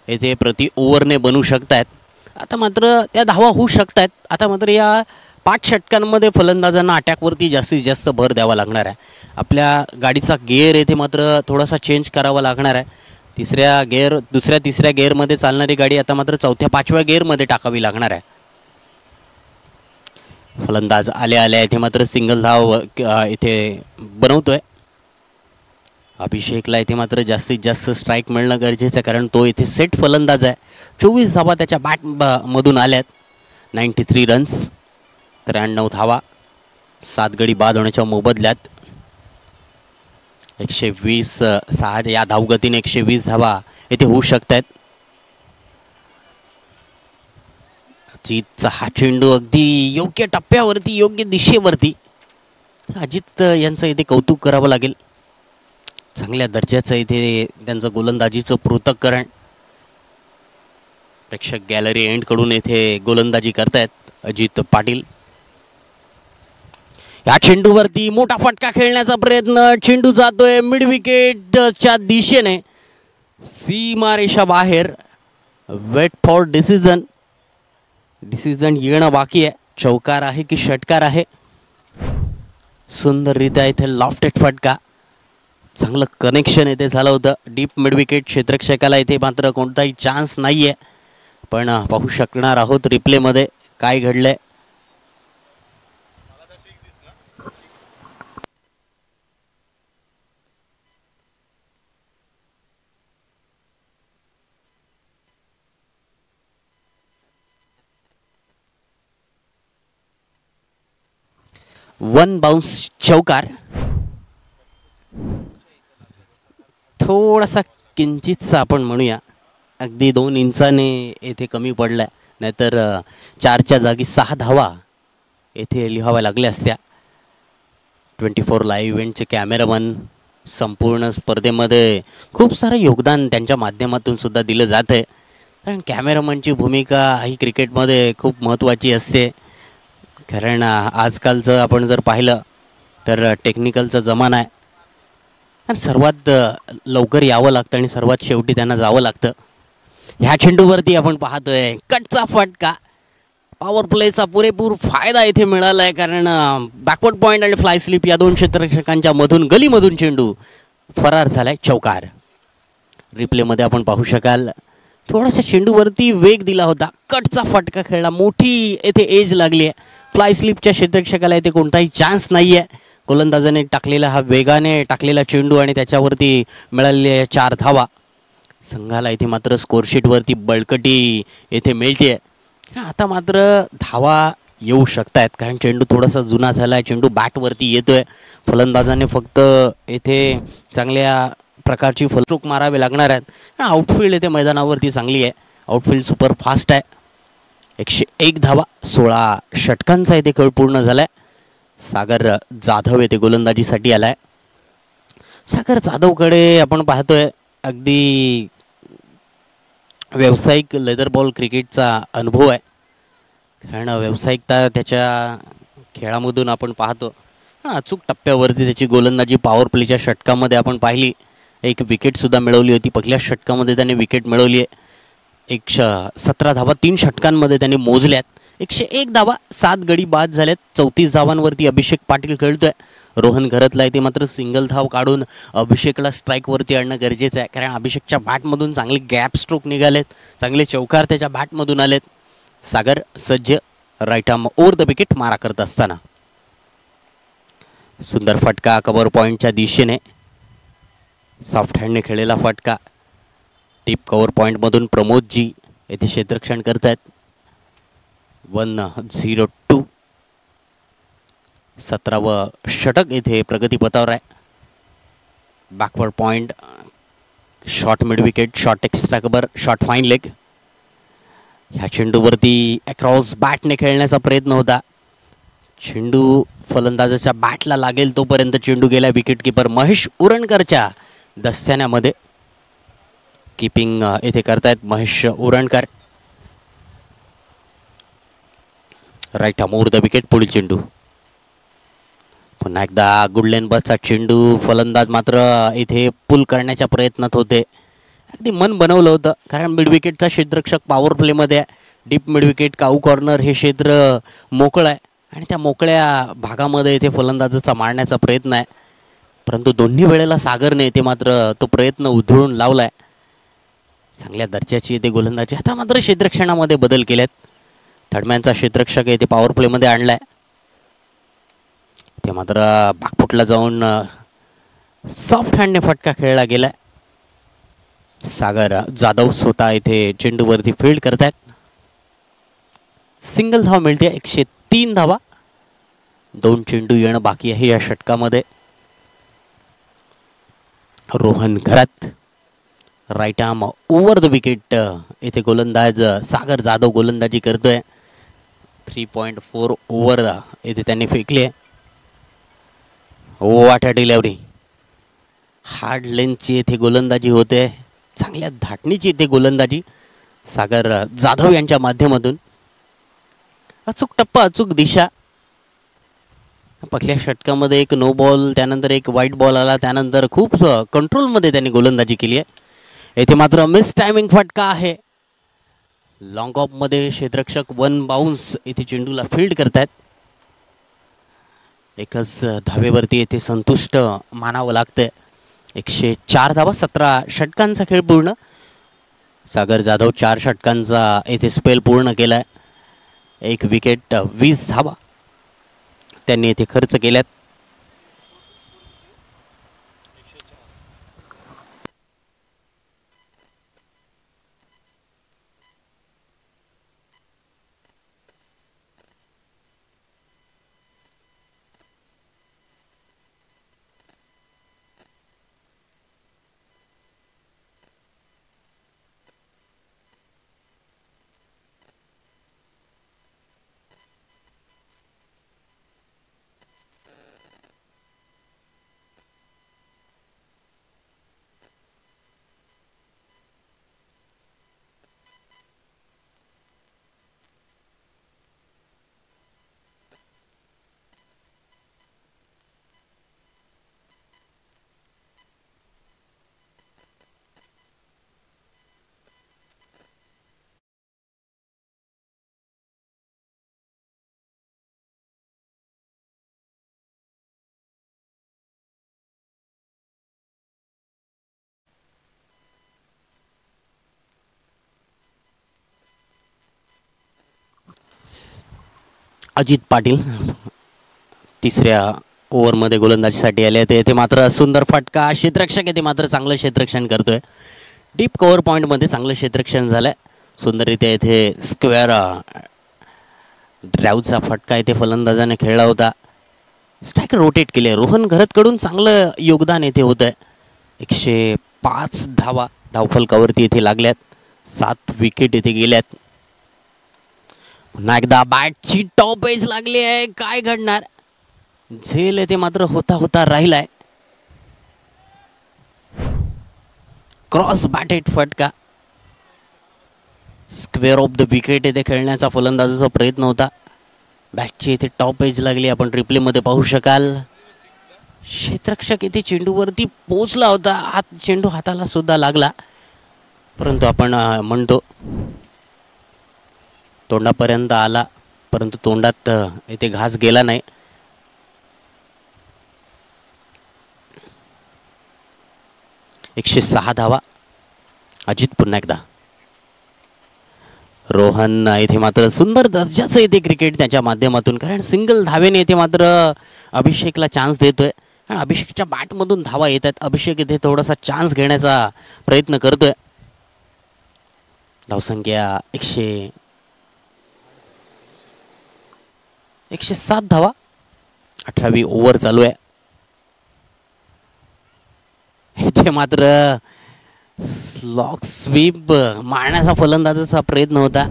येथे प्रति ओव्हरने बनू शकत आहेत. आता मात्र त्या धावा होऊ शकत आहेत. आता मात्र या 5 षटकांमध्ये फलंदाजांना अटॅकवरती जास्तीत जास्त भर द्यावा लागणार आहे. आपल्या गाडीचा गिअर येथे मात्र थोडासा चेंज करावा लागणार आहे. दुसऱ्या तिसऱ्या गिअरमध्ये चालणारी गाडी आता मात्र 4थ्या-5व्या गिअरमध्ये टाकावी लागणार आहे. फलंदाज आल्या इथे मात्र सिंगल धाव इथे बनवतोय. अभिषेकला इथे मात्र जास्तीत जास्त स्ट्राईक मिळणं गरजेचं आहे कारण तो इथे सेट फलंदाज आहे. 24 धावा त्याच्या बॅटमधून आल्यात. 93 रन्स, 93 धावा, 7 गडी बाद होण्याच्या मोबदल्यात 120 या धावगतीने 120 धावा येथे होऊ शकत आहेत. अजितचा हा चेंडू अगदी योग्य टप्प्यावरती योग्य दिशेवरती. अजित यांचं इथे कौतुक करावं लागेल. चांगल्या दर्जाचं इथे त्यांचं गोलंदाजीचं पृथक्करण. प्रेक्षक गॅलरी एंडकडून येथे गोलंदाजी करतायत अजित पाटील. या चेंडूवरती मोठा फटका खेळण्याचा प्रयत्न. चेंडू जातोय मिड विकेटच्या दिशेने. सीमारेषा बाहेर. वेट फॉर डिसिजन येणं बाकी आहे. चौकार आहे की षटकार आहे. सुंदररित्या इथे लॉफ्टेड फटका. चांगलं कनेक्शन इथे झालं होतं. डीप मिड विकेट क्षेत्ररक्षकाला इथे मात्र कोणताही चान्स नाही आहे. पण पाहू शकणार आहोत रिप्लेमध्ये काय घडलंय. वन बाउन्स चौकार. थोडासा किंचितसा आपण म्हणूया अगदी 2 इंचाने येथे कमी पडलाय. नाहीतर 4च्या जागी 6 धावा येथे लिहाव्या लागल्या असत्या. 24 लाईव्ह इव्हेंटचे कॅमेरामन संपूर्ण स्पर्धेमध्ये खूप सारं योगदान त्यांच्या माध्यमातून सुद्धा दिलं जात आहे. कारण कॅमेरामनची भूमिका ही क्रिकेटमध्ये खूप महत्त्वाची असते. कारण आजकालचं आपण जर पाहिलं तर टेक्निकलचा जमाना आहे आणि सर्वात लवकर यावं लागतं आणि सर्वात शेवटी त्यांना जावं लागतं. ह्या चेंडूवरती आपण पाहतोय कटचा फटका. पॉवर प्लेचा पुरेपूर फायदा इथे मिळाला आहे कारण बॅकवर्ड पॉईंट आणि फ्लाय स्लिप या 2 क्षेत्ररक्षकांच्या गलीमधून चेंडू फरार झालाय. चौकार. रिप्लेमध्ये आपण पाहू शकाल थोडासा चेंडूवरती वेग दिला होता, कटचा फटका खेळला, मोठी येथे एज लागली आहे. फ्लाय स्लिपच्या क्षेत्ररक्षकाला इथे कोणताही चान्स नाही आहे. गोलंदाजाने टाकलेला हा वेगाने टाकलेला चेंडू आणि त्याच्यावरती मिळालेल्या 4 धावा. संघाला इथे मात्र स्कोरशीटवरती बळकटी येथे मिळते. आता मात्र धावा येऊ शकतायत कारण चेंडू थोडासा जुना झाला आहे. चेंडू बॅटवरती येतोय. फलंदाजाने फक्त येथे चांगल्या प्रकारची फलस्ट्रोक मारावे लागणार आहेत. आउटफील्ड येथे मैदानावरती चांगली आहे. आउटफील्ड सुपर फास्ट आहे. 101 धावा 16 षटकांचा येथे खेळ पूर्ण झालाय. सागर जाधव येथे गोलंदाजीसाठी आलाय. सागर जाधवकडे आपण पाहतोय अगदी व्यावसायिक लेदर बॉल क्रिकेटचा अनुभव आहे. कारण व्यावसायिकता त्याच्या खेळामधून आपण पाहतो. अचूक टप्प्यावरती त्याची गोलंदाजी पॉवर प्लेच्या षटकामध्ये आपण पाहिली. एक विकेटसुद्धा मिळवली होती. पहिल्या षटकामध्ये त्याने विकेट मिळवली आहे. 117 धावा 3 षटकांमध्ये त्यांनी मोजल्यात. 101 धावा 7 गडी बाद झाल्यात. 34 धावांवरती अभिषेक पाटील खेळतोय. रोहन घरतला इथे मात्र सिंगल धाव काढून अभिषेकला स्ट्राईकवरती आणणं गरजेचं आहे. कारण अभिषेकच्या बॅटमधून चांगले गॅप स्ट्रोक निघालेत. चांगले चौकार त्याच्या बॅटमधून आलेत. सागर सज्ज right arm over the wicket मारा करत असताना सुंदर फटका कव्हर पॉईंटच्या दिशेने. सॉफ्ट हँडने खेळलेला फटका. टीप कव्हर पॉईंटमधून प्रमोदजी येथे क्षेत्ररक्षण करत आहेत. 1-0-2 17व षटक येथे प्रगतीपथावर आहे. Backward point, short mid wicket, short extra cover, short fine leg. ह्या चेंडूवरती अक्रॉस बॅटने खेळण्याचा प्रयत्न होता. चेंडू फलंदाजाच्या बॅटला लागेल तोपर्यंत चेंडू गेला विकेटकीपर महेश उरणकरच्या दस्त्यामध्ये. कीपिंग येथे करतायत Mahesh Urankar. Right arm over the wicket. पुढील चेंडू पुन्हा एकदा गुडलेन बसचा चेंडू. फलंदाज मात्र इथे पुल करण्याच्या प्रयत्नात होते. अगदी मन बनवलं होतं कारण मिड विकेटचा क्षेत्ररक्षक पॉवर प्लेमध्ये आहे. डीप मिड विकेट काऊ कॉर्नर हे क्षेत्र मोकळं आहे आणि त्या मोकळ्या भागामध्ये इथे फलंदाजाचा मारण्याचा प्रयत्न आहे. परंतु दोन्ही वेळेला सागरने इथे मात्र तो प्रयत्न उधळून लावलाय. चांगल्या दर्जाची इथे गोलंदाजी. आता मात्र क्षेत्ररक्षणामध्ये बदल केलेत. थर्डमॅनचा क्षेत्ररक्षक इथे पॉवर प्लेमध्ये आणलाय. ते मात्र बागफुटला जाऊन सॉफ्ट हँडने फटका खेळला गेलाय. सागर जाधव स्वतः इथे चेंडूवरती फील्ड करतायत. सिंगल धाव मिळते. 103 धावा. 2 चेंडू येणं बाकी आहे या षटकामध्ये. Rohan Gharat right arm over the wicket इथे गोलंदाज सागर जाधव गोलंदाजी करतोय. 3.4 ओव्हर इथे त्यांनी फेकली आहे. वाट डिलेवरी. हार्ड लेंथची इथे गोलंदाजी होते. चांगल्या धाटणीची इथे गोलंदाजी सागर जाधव यांच्या माध्यमातून. अचूक टप्पा अचूक दिशा. पहिल्या षटकामध्ये एक नो बॉल, त्यानंतर एक वाईट बॉल आला, त्यानंतर खूप कंट्रोलमध्ये त्यांनी गोलंदाजी केली आहे. येथे मात्र मिस टायमिंग फटका आहे. लॉंग ऑफमध्ये क्षेत्ररक्षक 1 बाउन्स इथे चेंडूला फील्ड करतायत. एकच धावेवरती येथे संतुष्ट मानावं लागतंय. 104 धावा 17 षटकांचा खेळ पूर्ण. सागर जाधव 4 षटकांचा येथे स्पेल पूर्ण केलाय. 1 विकेट 20 धावा त्यांनी येथे खर्च केल्यात. अजित पाटील तिसऱ्या ओव्हरमध्ये गोलंदाजीसाठी आले ते येथे मात्र सुंदर फटका. क्षेत्ररक्षक येथे मात्र चांगलं क्षेत्ररक्षण करतोय. डीप कव्हर पॉईंटमध्ये चांगलं क्षेत्ररक्षण झालंय. सुंदररित्या येथे स्क्वेअर ड्राईव्हचा फटका इथे फलंदाजाने खेळला होता. स्ट्रायकर रोटेट केले. रोहन घरतकडून चांगलं योगदान येथे होत आहे. 105 धावा धावफलकावरती येथे लागल्यात. 7 विकेट येथे गेल्यात. पुन्हा एकदा बॅटची टॉप एज लागली आहे. काय घडणार? झेल येथे मात्र होता होता राहिलाय. क्रॉस बॅटेड फटका. स्क्वेअर ऑफ द विकेट येथे खेळण्याचा फलंदाजाचा प्रयत्न होता. बॅटची इथे टॉप एज लागली. आपण रिप्लेमध्ये पाहू शकाल. क्षेत्ररक्षक इथे चेंडूवरती पोचला होता. चेंडू हाताला सुद्धा लागला, परंतु आपण म्हणतो तोंडापर्यंत आला, परंतु तोंडात इथे घास गेला नाही. एकशे 6 धावा. अजित पुन्हा एकदा. रोहन इथे मात्र सुंदर दर्जाचं इथे क्रिकेट त्याच्या माध्यमातून, कारण सिंगल धावेने इथे मात्र अभिषेकला चान्स देतोय. कारण अभिषेकच्या बॅटमधून धावा येत आहेत. अभिषेक इथे थोडासा चान्स घेण्याचा प्रयत्न करतोय. धावसंख्या 107 धावा. 18वी ओव्हर चालू आहे. इथे मात्र स्लॉग स्वीप मारण्याचा फलंदाजाचा प्रयत्न होता.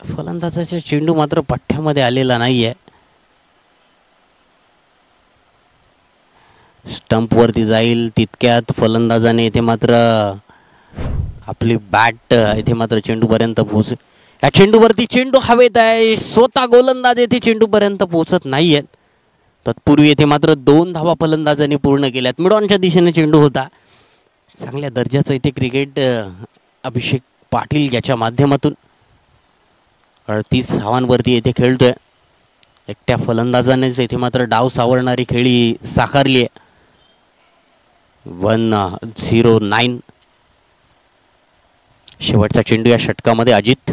फलंदाजाचा चेंडू मात्र पठ्ठ्यामध्ये आलेला नाहीये. स्टंप वरती जाईल तितक्यात फलंदाजाने इथे मात्र आपली बॅट इथे मात्र चेंडूपर्यंत पोहोच. या चेंडूवरती चेंडू हवेत आहे. स्वतः गोलंदाज येथे चेंडूपर्यंत पोहोचत नाहीयेत. तत्पूर्वी येथे मात्र 2 धावा फलंदाजांनी पूर्ण केल्यात. मिडॉनच्या दिशेने चेंडू होता. चांगल्या दर्जाचं इथे क्रिकेट अभिषेक पाटील याच्या माध्यमातून 38 धावांवरती येथे खेळतोय. एकट्या फलंदाजानेच येथे मात्र डाव सावरणारी खेळी साकारली आहे. 109. शेवटचा चेंडू या षटकामध्ये अजित.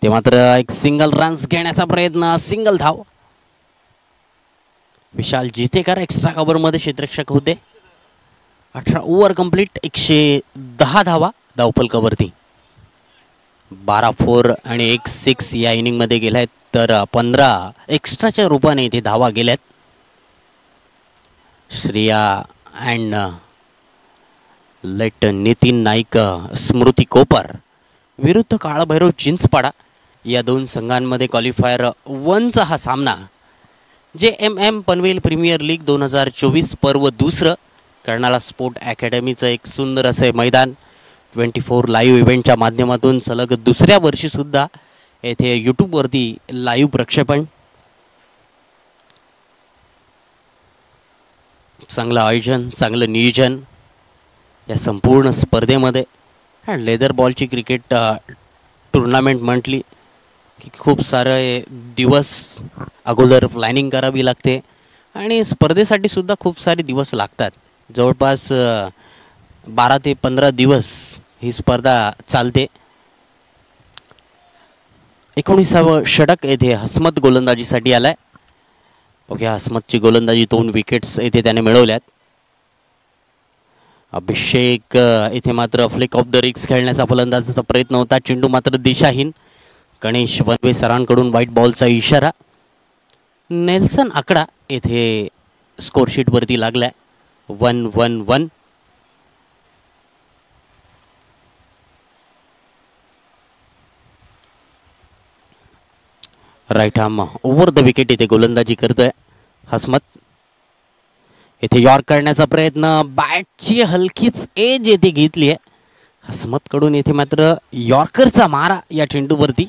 ते मात्र एक सिंगल रन्स घेण्याचा प्रयत्न. सिंगल धाव. विशाल जितेकर एक्स्ट्रा कव्हरमध्ये क्षेत्ररक्षक होते. 18 ओव्हर कंप्लीट. 110 धावा धावफलकावरती. 12 4 आणि 1 6 या इनिंगमध्ये गेल्या आहेत, तर 15 एक्स्ट्राच्या रूपाने इथे धावा गेल्यात. श्रेया अँड लेट नितीन नाईक स्मृती कोपर विरुद्ध काळभैरव चिंचपाडा या 2 संघांमध्ये क्वालिफायर 1चा हा सामना JMM पनवेल प्रीमियर लीग 2024 पर्व 2 कर्नाळा स्पोर्ट अकॅडमीचं एक सुंदर असे मैदान 24 लाईव्ह इव्हेंटच्या माध्यमातून सलग 2ऱ्या वर्षीसुद्धा येथे यूट्यूबवरती लाईव्ह प्रक्षेपण. चांगलं आयोजन, चांगलं नियोजन या संपूर्ण स्पर्धेमध्ये. लेदर बॉलची क्रिकेट टुर्नामेंट म्हटली की खूप सारे दिवस अगोदर प्लॅनिंग करावी लागते आणि स्पर्धेसाठी सुद्धा खूप सारे दिवस लागतात. जवळपास 12 ते 15 दिवस ही स्पर्धा चालते. 19वा षटक येथे हसमत गोलंदाजीसाठी आलाय. ओके, हसमतची गोलंदाजी 2 विकेट्स येथे त्याने मिळवल्यात. अभिषेक इथे मात्र फ्लिक ऑफ द रिक्स खेळण्याचा फलंदाजाचा प्रयत्न होता. चेंडू मात्र दिशाहीन. गणेश वनवे सरांकडून व्हाईट बॉलचा इशारा. नेल्सन आकडा येथे स्कोरशीटवरती लागलाय. 1-1-1. Right arm over the wicket येथे गोलंदाजी करतोय हसमत. येथे यॉर्क करण्याचा प्रयत्न. बॅटची हलकीच एज येथे घेतली आहे हसमतकडून. येथे मात्र यॉर्करचा मारा या चेंडूवरती.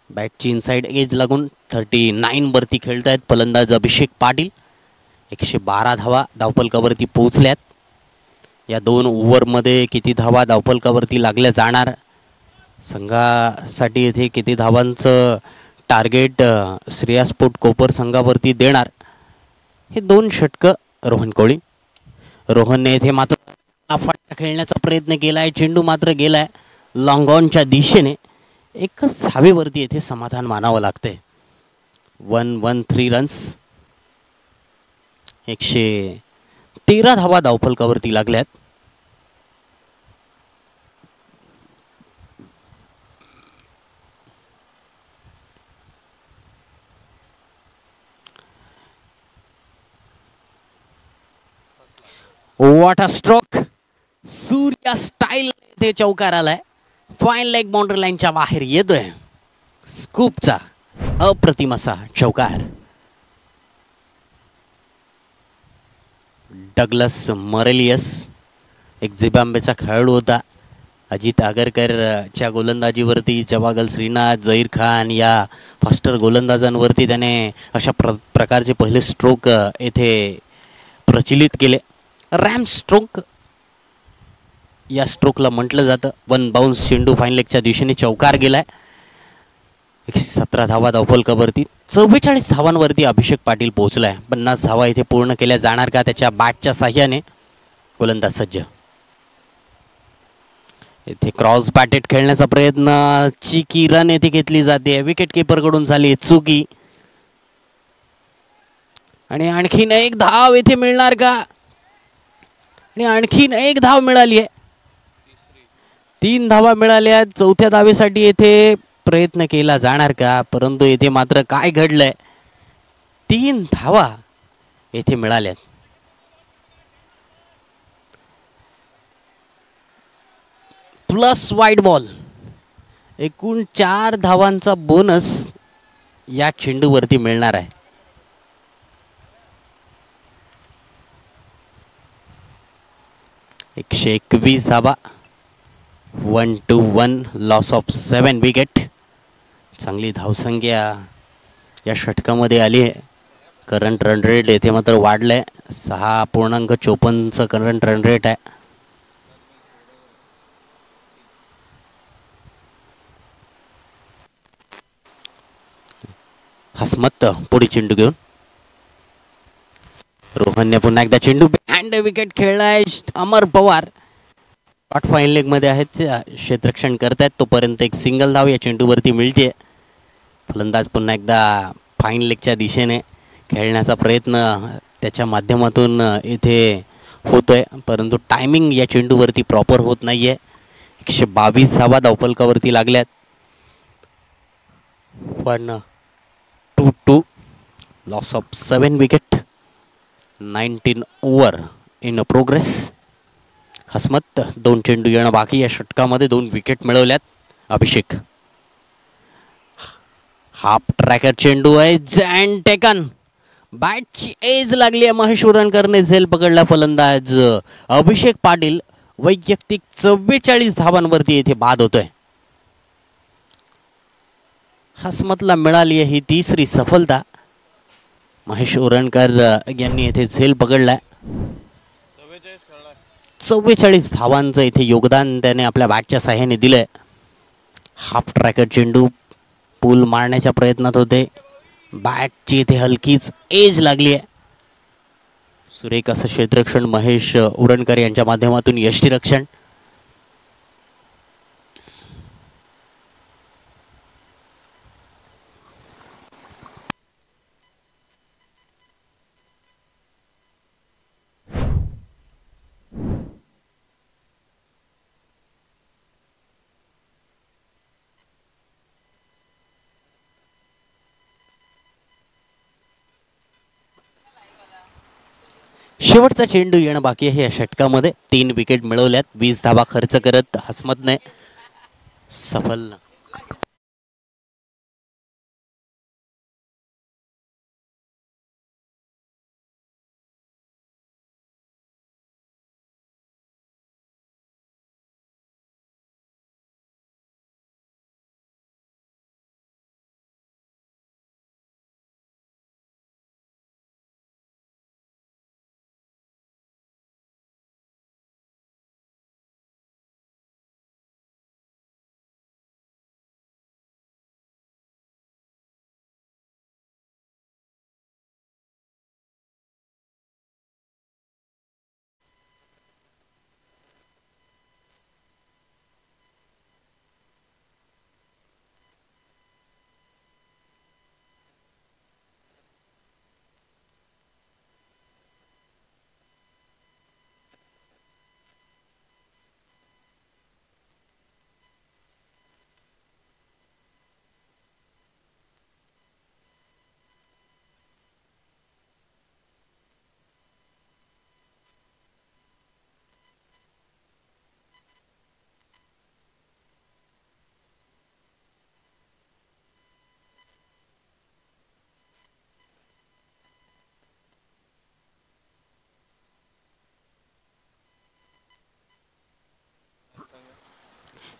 बॅटची इनसाइड एज लागून 39 वरती खेळत आहेत फलंदाज अभिषेक पाटील. 112 धावा धावफलकावरती पोहोचल्यात. या 2 ओव्हरमध्ये किती धावा धावफलकावरती लागल्या जाणार, संघासाठी येथे किती धावांचं टार्गेट श्रेया स्पोर्ट कोपर संघावरती देणार, हे 2 षटकं रोहन कोळी. रोहनने येथे मात्र फटका खेळण्याचा प्रयत्न केलाय, चेंडू मात्र गेलाय लॉंग ऑनच्या दिशेने. एकच धावेवरती येथे समाधान मानावं लागतंय. 113 रन्स, 113 धावा धावफलकावरती लागल्यात. What a stroke, Surya style ते चौकार आलाय. फाईन लेग बाउंड्री लाईनच्या बाहेर येतोय. स्कूपचा अप्रतिम असा चौकार. डगलस मरेलियस एक झिम्बाब्वेचा खेळाडू होता. अजित आगरकरच्या गोलंदाजीवरती जवागल श्रीनाथ, झहीर खान या फास्टर गोलंदाजांवरती त्याने अशा प्रकारचे पहिले स्ट्रोक येथे प्रचलित केले. रॅम स्ट्रोक या स्ट्रोकला म्हटलं जातं. 1 बाउन्स चेंडू फाईन लेगच्या दिशेने चौकार गेलाय. 117 धावा धावफलकावरती, 44 धावांवरती अभिषेक पाटील पोहोचलाय. 50 धावा इथे पूर्ण केल्या जाणार का त्याच्या बॅटच्या साह्याने. गोलंदाज सज्ज. इथे क्रॉस बॅटेड खेळण्याचा प्रयत्न, चिकी रन येथे घेतली जाते. विकेट किपर कडून झाली चुकी आणि आणखीन एक धाव येथे मिळणार का. आणि आणखीन एक धाव मिळाली आहे. 3 धावा मिळाल्या. चौथ्या धावेसाठी येथे प्रयत्न केला जाणार का, परंतु येथे मात्र काय घडलंय, 3 धावा येथे मिळाल्यात. प्लस वाईड बॉल, एकूण 4 धावांचा बोनस या चेंडूवरती मिळणार आहे. एकशे 21 धावा, 1-1, लॉस ऑफ 7 विकेट. चांगली धावसंख्या या षटकामध्ये आली आहे. करंट रन रेट येथे मात्र वाढलंय. 6.54चं करंट रन रेट आहे. हसमत पुढे चेंडू घेऊन, रोहनने पुन्हा एकदा चेंडू हँड विकेट खेळलाय. अमर पवार डॉट फाईन लेग मध्ये आहेत, क्षेत्ररक्षण करतायत. तोपर्यंत एक सिंगल धाव या चेंडूवरती मिळते. फलंदाज पुन्हा एकदा फाईन लेगच्या दिशेने खेळण्याचा प्रयत्न त्याच्या माध्यमातून इथे होतोय, परंतु टायमिंग या चेंडूवरती प्रॉपर होत नाहीये. 122 धावा धावफलकावरती लागल्यात. 1-2, loss of 7 wicket. 19 over in progress. Hashmat 2 चेंडू येणं बाकी या षटकामध्ये. 2 विकेट मिळवल्यात. अभिषेक हाफ ट्रॅकर चेंडू आहे. जॅन टेकन, बॅटची एज लागली आहे. महेश उरणकरने झेल पकडला. फलंदाज अभिषेक पाटील वैयक्तिक 44 धावांवरती येथे बाद होतोय. हसमतला मिळाली आहे ही 3री सफलता. महेश उरणकर यांनी येथे झेल पकडलाय. 44 धावांचं इथे योगदान त्याने आपल्या बॅटच्या साह्याने दिलंय. हाफ ट्रॅकर चेंडू पूल मारण्याच्या प्रयत्नात होते. बॅटची इथे हलकीच एज लागली आहे. सुरेख असं क्षेत्ररक्षण महेश उरणकर यांच्या माध्यमातून यष्टीरक्षण. शेवटचा चेंडू येणं बाकी आहे या षटकामध्ये. 3 विकेट मिळवल्यात. 20 धावा खर्च करत हसमतने सफल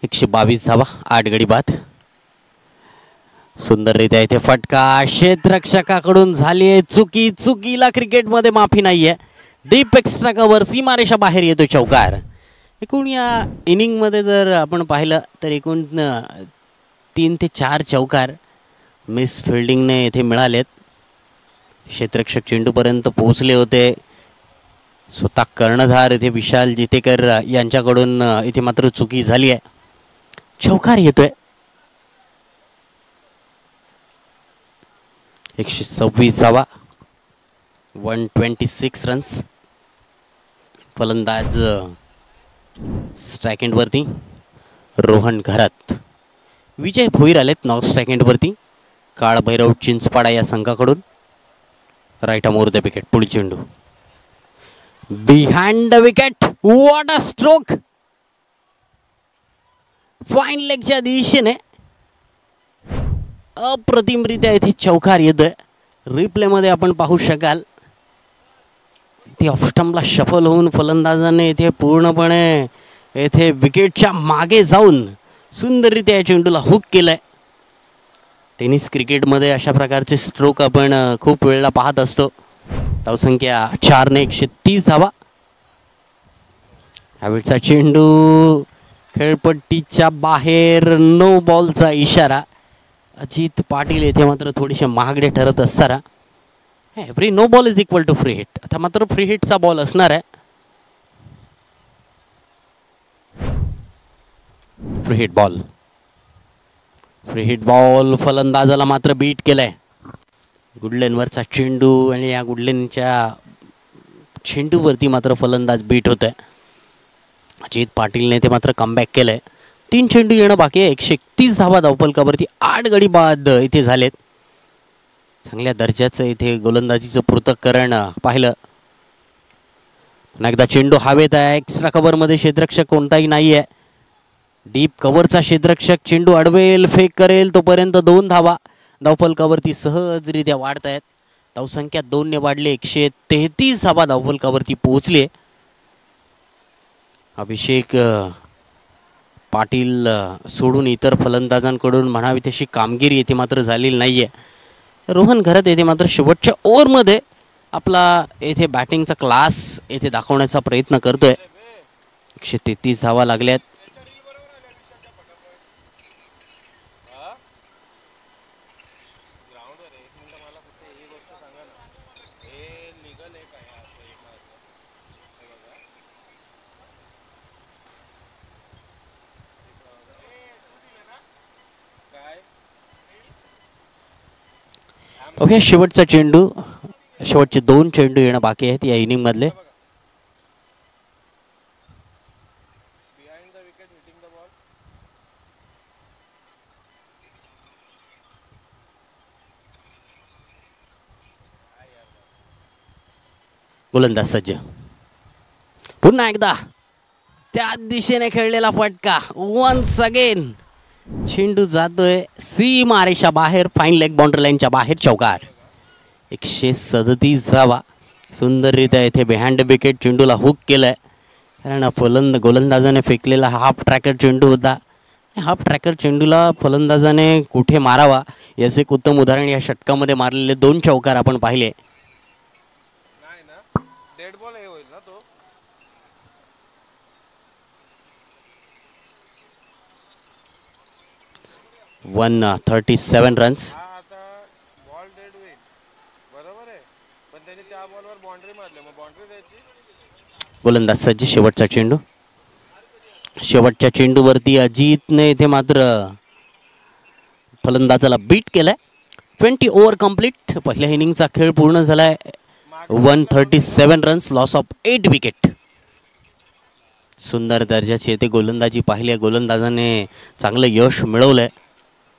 122 धावा 8 गडी बाद. सुंदररित्या इथे फटका क्षेत्ररक्षकाकडून झाली आहे चुकी. चुकीला क्रिकेटमध्ये माफी नाहीये. डीप एक्स्ट्रा कव्हर सीमारेषा बाहेर येतो चौकार. एकूण या इनिंगमध्ये जर आपण पाहिलं तर एकूण 3 ते 4 चौकार मिस फिल्डिंगने इथे मिळालेत. क्षेत्ररक्षक चेंडूपर्यंत पोहोचले होते. स्वतः कर्णधार इथे विशाल जितेकर यांच्याकडून इथे मात्र चुकी झाली आहे. चौकार येतोय. 126 धावा 126 रन्स. फलंदाज स्ट्राईक एंडवरती रोहन घरात. विजय भोईर आलेत नॉन स्ट्राईक एंडवरती. काळभैरव चिंचपाडा या संघाकडून. Right arm over the wicket. पुढील चेंडू behind the wicket. What a stroke. Fine लेगच्या दिशेने अप्रतिमरित्या इथे चौकार येतोय. रिप्लेमध्ये आपण पाहू शकाल ती ऑफस्टंपला शफल होऊन फलंदाजाने इथे पूर्णपणे इथे विकेटच्या मागे जाऊन सुंदररित्या या चेंडूला हुक केलंय. टेनिस क्रिकेटमध्ये अशा प्रकारचे स्ट्रोक आपण खूप वेळेला पाहत असतो. धावसंख्या 4 ने 130 धावा. हॅवेटचा चेंडू खेळपट्टीच्या बाहेर. नो बॉलचा इशारा. अजित पाटील येथे मात्र थोडेसे महागडे ठरत असताना every no ball is equal to free hit. आता मात्र फ्री हिटचा बॉल असणार आहे. Free hit ball. Free hit ball. फलंदाजाला मात्र बीट केलंय. गुडलेनवरचा चेंडू आणि या गुडलेनच्या चेंडूवरती मात्र फलंदाज बीट होत आहे. अजित पाटीलने ते मात्र कमबॅक केलंय. 3 चेंडू येणं बाकी आहे. 131 धावा धावफलकावरती 8 गडी बाद इथे झालेत. चांगल्या दर्जाचं इथे गोलंदाजीचं पृथक्करण पाहिलं. पुन्हा एकदा चेंडू हवेत आहे. एक्स्ट्रा कव्हरमध्ये क्षेत्ररक्षक कोणताही नाही आहे. डीप कव्हरचा क्षेत्ररक्षक चेंडू अडवेल फेक करेल तोपर्यंत 2 धावा धावफलकावरती सहजरित्या वाढत आहेत. धावसंख्या 2 ने वाढली. 133 धावा धावफलकावरती पोहोचली. अभिषेक पाटील सोडून इतर फलंदाजांकडून म्हणावी तशी कामगिरी येथे मात्र झालेली नाहीये. रोहन घरात येथे मात्र शेवटच्या ओव्हरमध्ये आपला येथे बॅटिंगचा क्लास येथे दाखवण्याचा प्रयत्न करतोय. 133 धावा लागल्यात. ओके, शेवटचा चेंडू. शेवटचे 2 चेंडू येणं बाकी आहेत या इनिंग मधले. गोलंदाज सज्ज. पुन्हा एकदा त्या दिशेने खेळलेला फटका. वन्स अगेन चेंडू जातोय सीमारेषा बाहेर. फाईन लेग बाउंड्री लाईनच्या बाहेर. चौकार. 137 धावा. सुंदररित्या इथे बिहाइंड विकेट चेंडूला हुक केलंय. कारण गोलंदाजाने फेकलेला हाफ ट्रॅकर चेंडू होता. हाफ ट्रॅकर चेंडूला फलंदाजाने कुठे मारावा याचे एक उत्तम उदाहरण या षटकामध्ये मारलेले 2 चौकार आपण पाहिले. 137 रन्स. गोलंदाज सज्ज. शेवटचा चेंडू. शेवटच्या चेंडूवरती अजितने इथे मात्र फलंदाजाला बीट केलाय. 20 ओव्हर कंप्लीट. पहिल्या इनिंगचा खेळ पूर्ण झालाय. 137 रन्स. Loss of 8 wicket. सुंदर दर्जाची येथे गोलंदाजी पाहिली. गोलंदाजाने चांगलं यश मिळवलंय.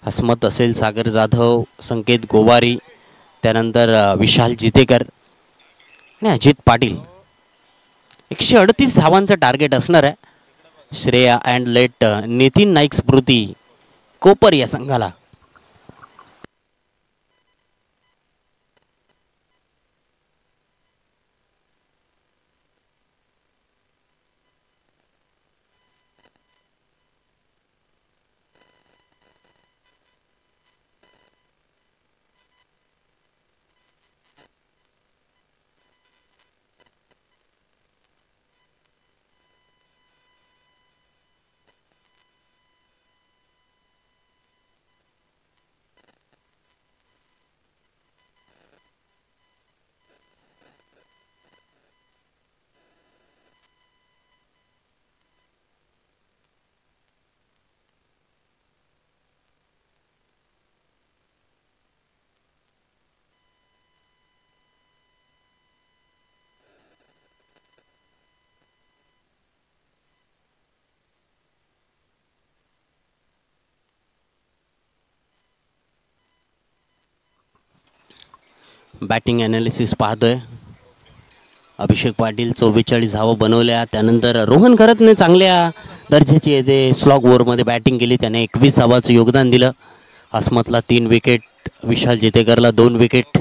हसमत असेल, सागर जाधव, संकेत गोवारी, त्यानंतर विशाल जितेकर आणि अजित पाटील. 138 धावांचं टार्गेट असणार आहे. श्रेया अँड लेट नितीन नाईक स्मृती कोपर या संघाला. बॅटिंग ॲनालिसिस पाहतोय. अभिषेक पाटील 44 धावा बनवल्या. त्यानंतर रोहन खरतने चांगल्या दर्जाची येथे स्लॉग ओव्हरमध्ये बॅटिंग केली. त्याने 21 धावाचं योगदान दिलं. हसमतला 3 विकेट, विशाल जेतेकरला 2 विकेट,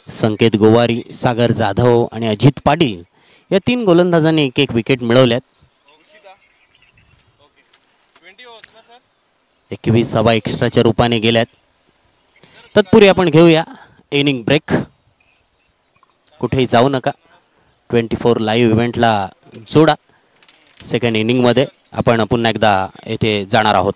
संकेत गोवारी, सागर जाधव आणि अजित पाटील या 3 गोलंदाजांनी एक विकेट मिळवल्यात. 21 धावा एक्स्ट्राच्या रूपाने गेल्यात. तत्पूर्वी आपण घेऊया इनिंग ब्रेक. कुठेही जाऊ नका. 24 लाईव्ह इव्हेंटला जोडा. सेकंड इनिंगमध्ये आपण पुन्हा एकदा येथे जाणार आहोत.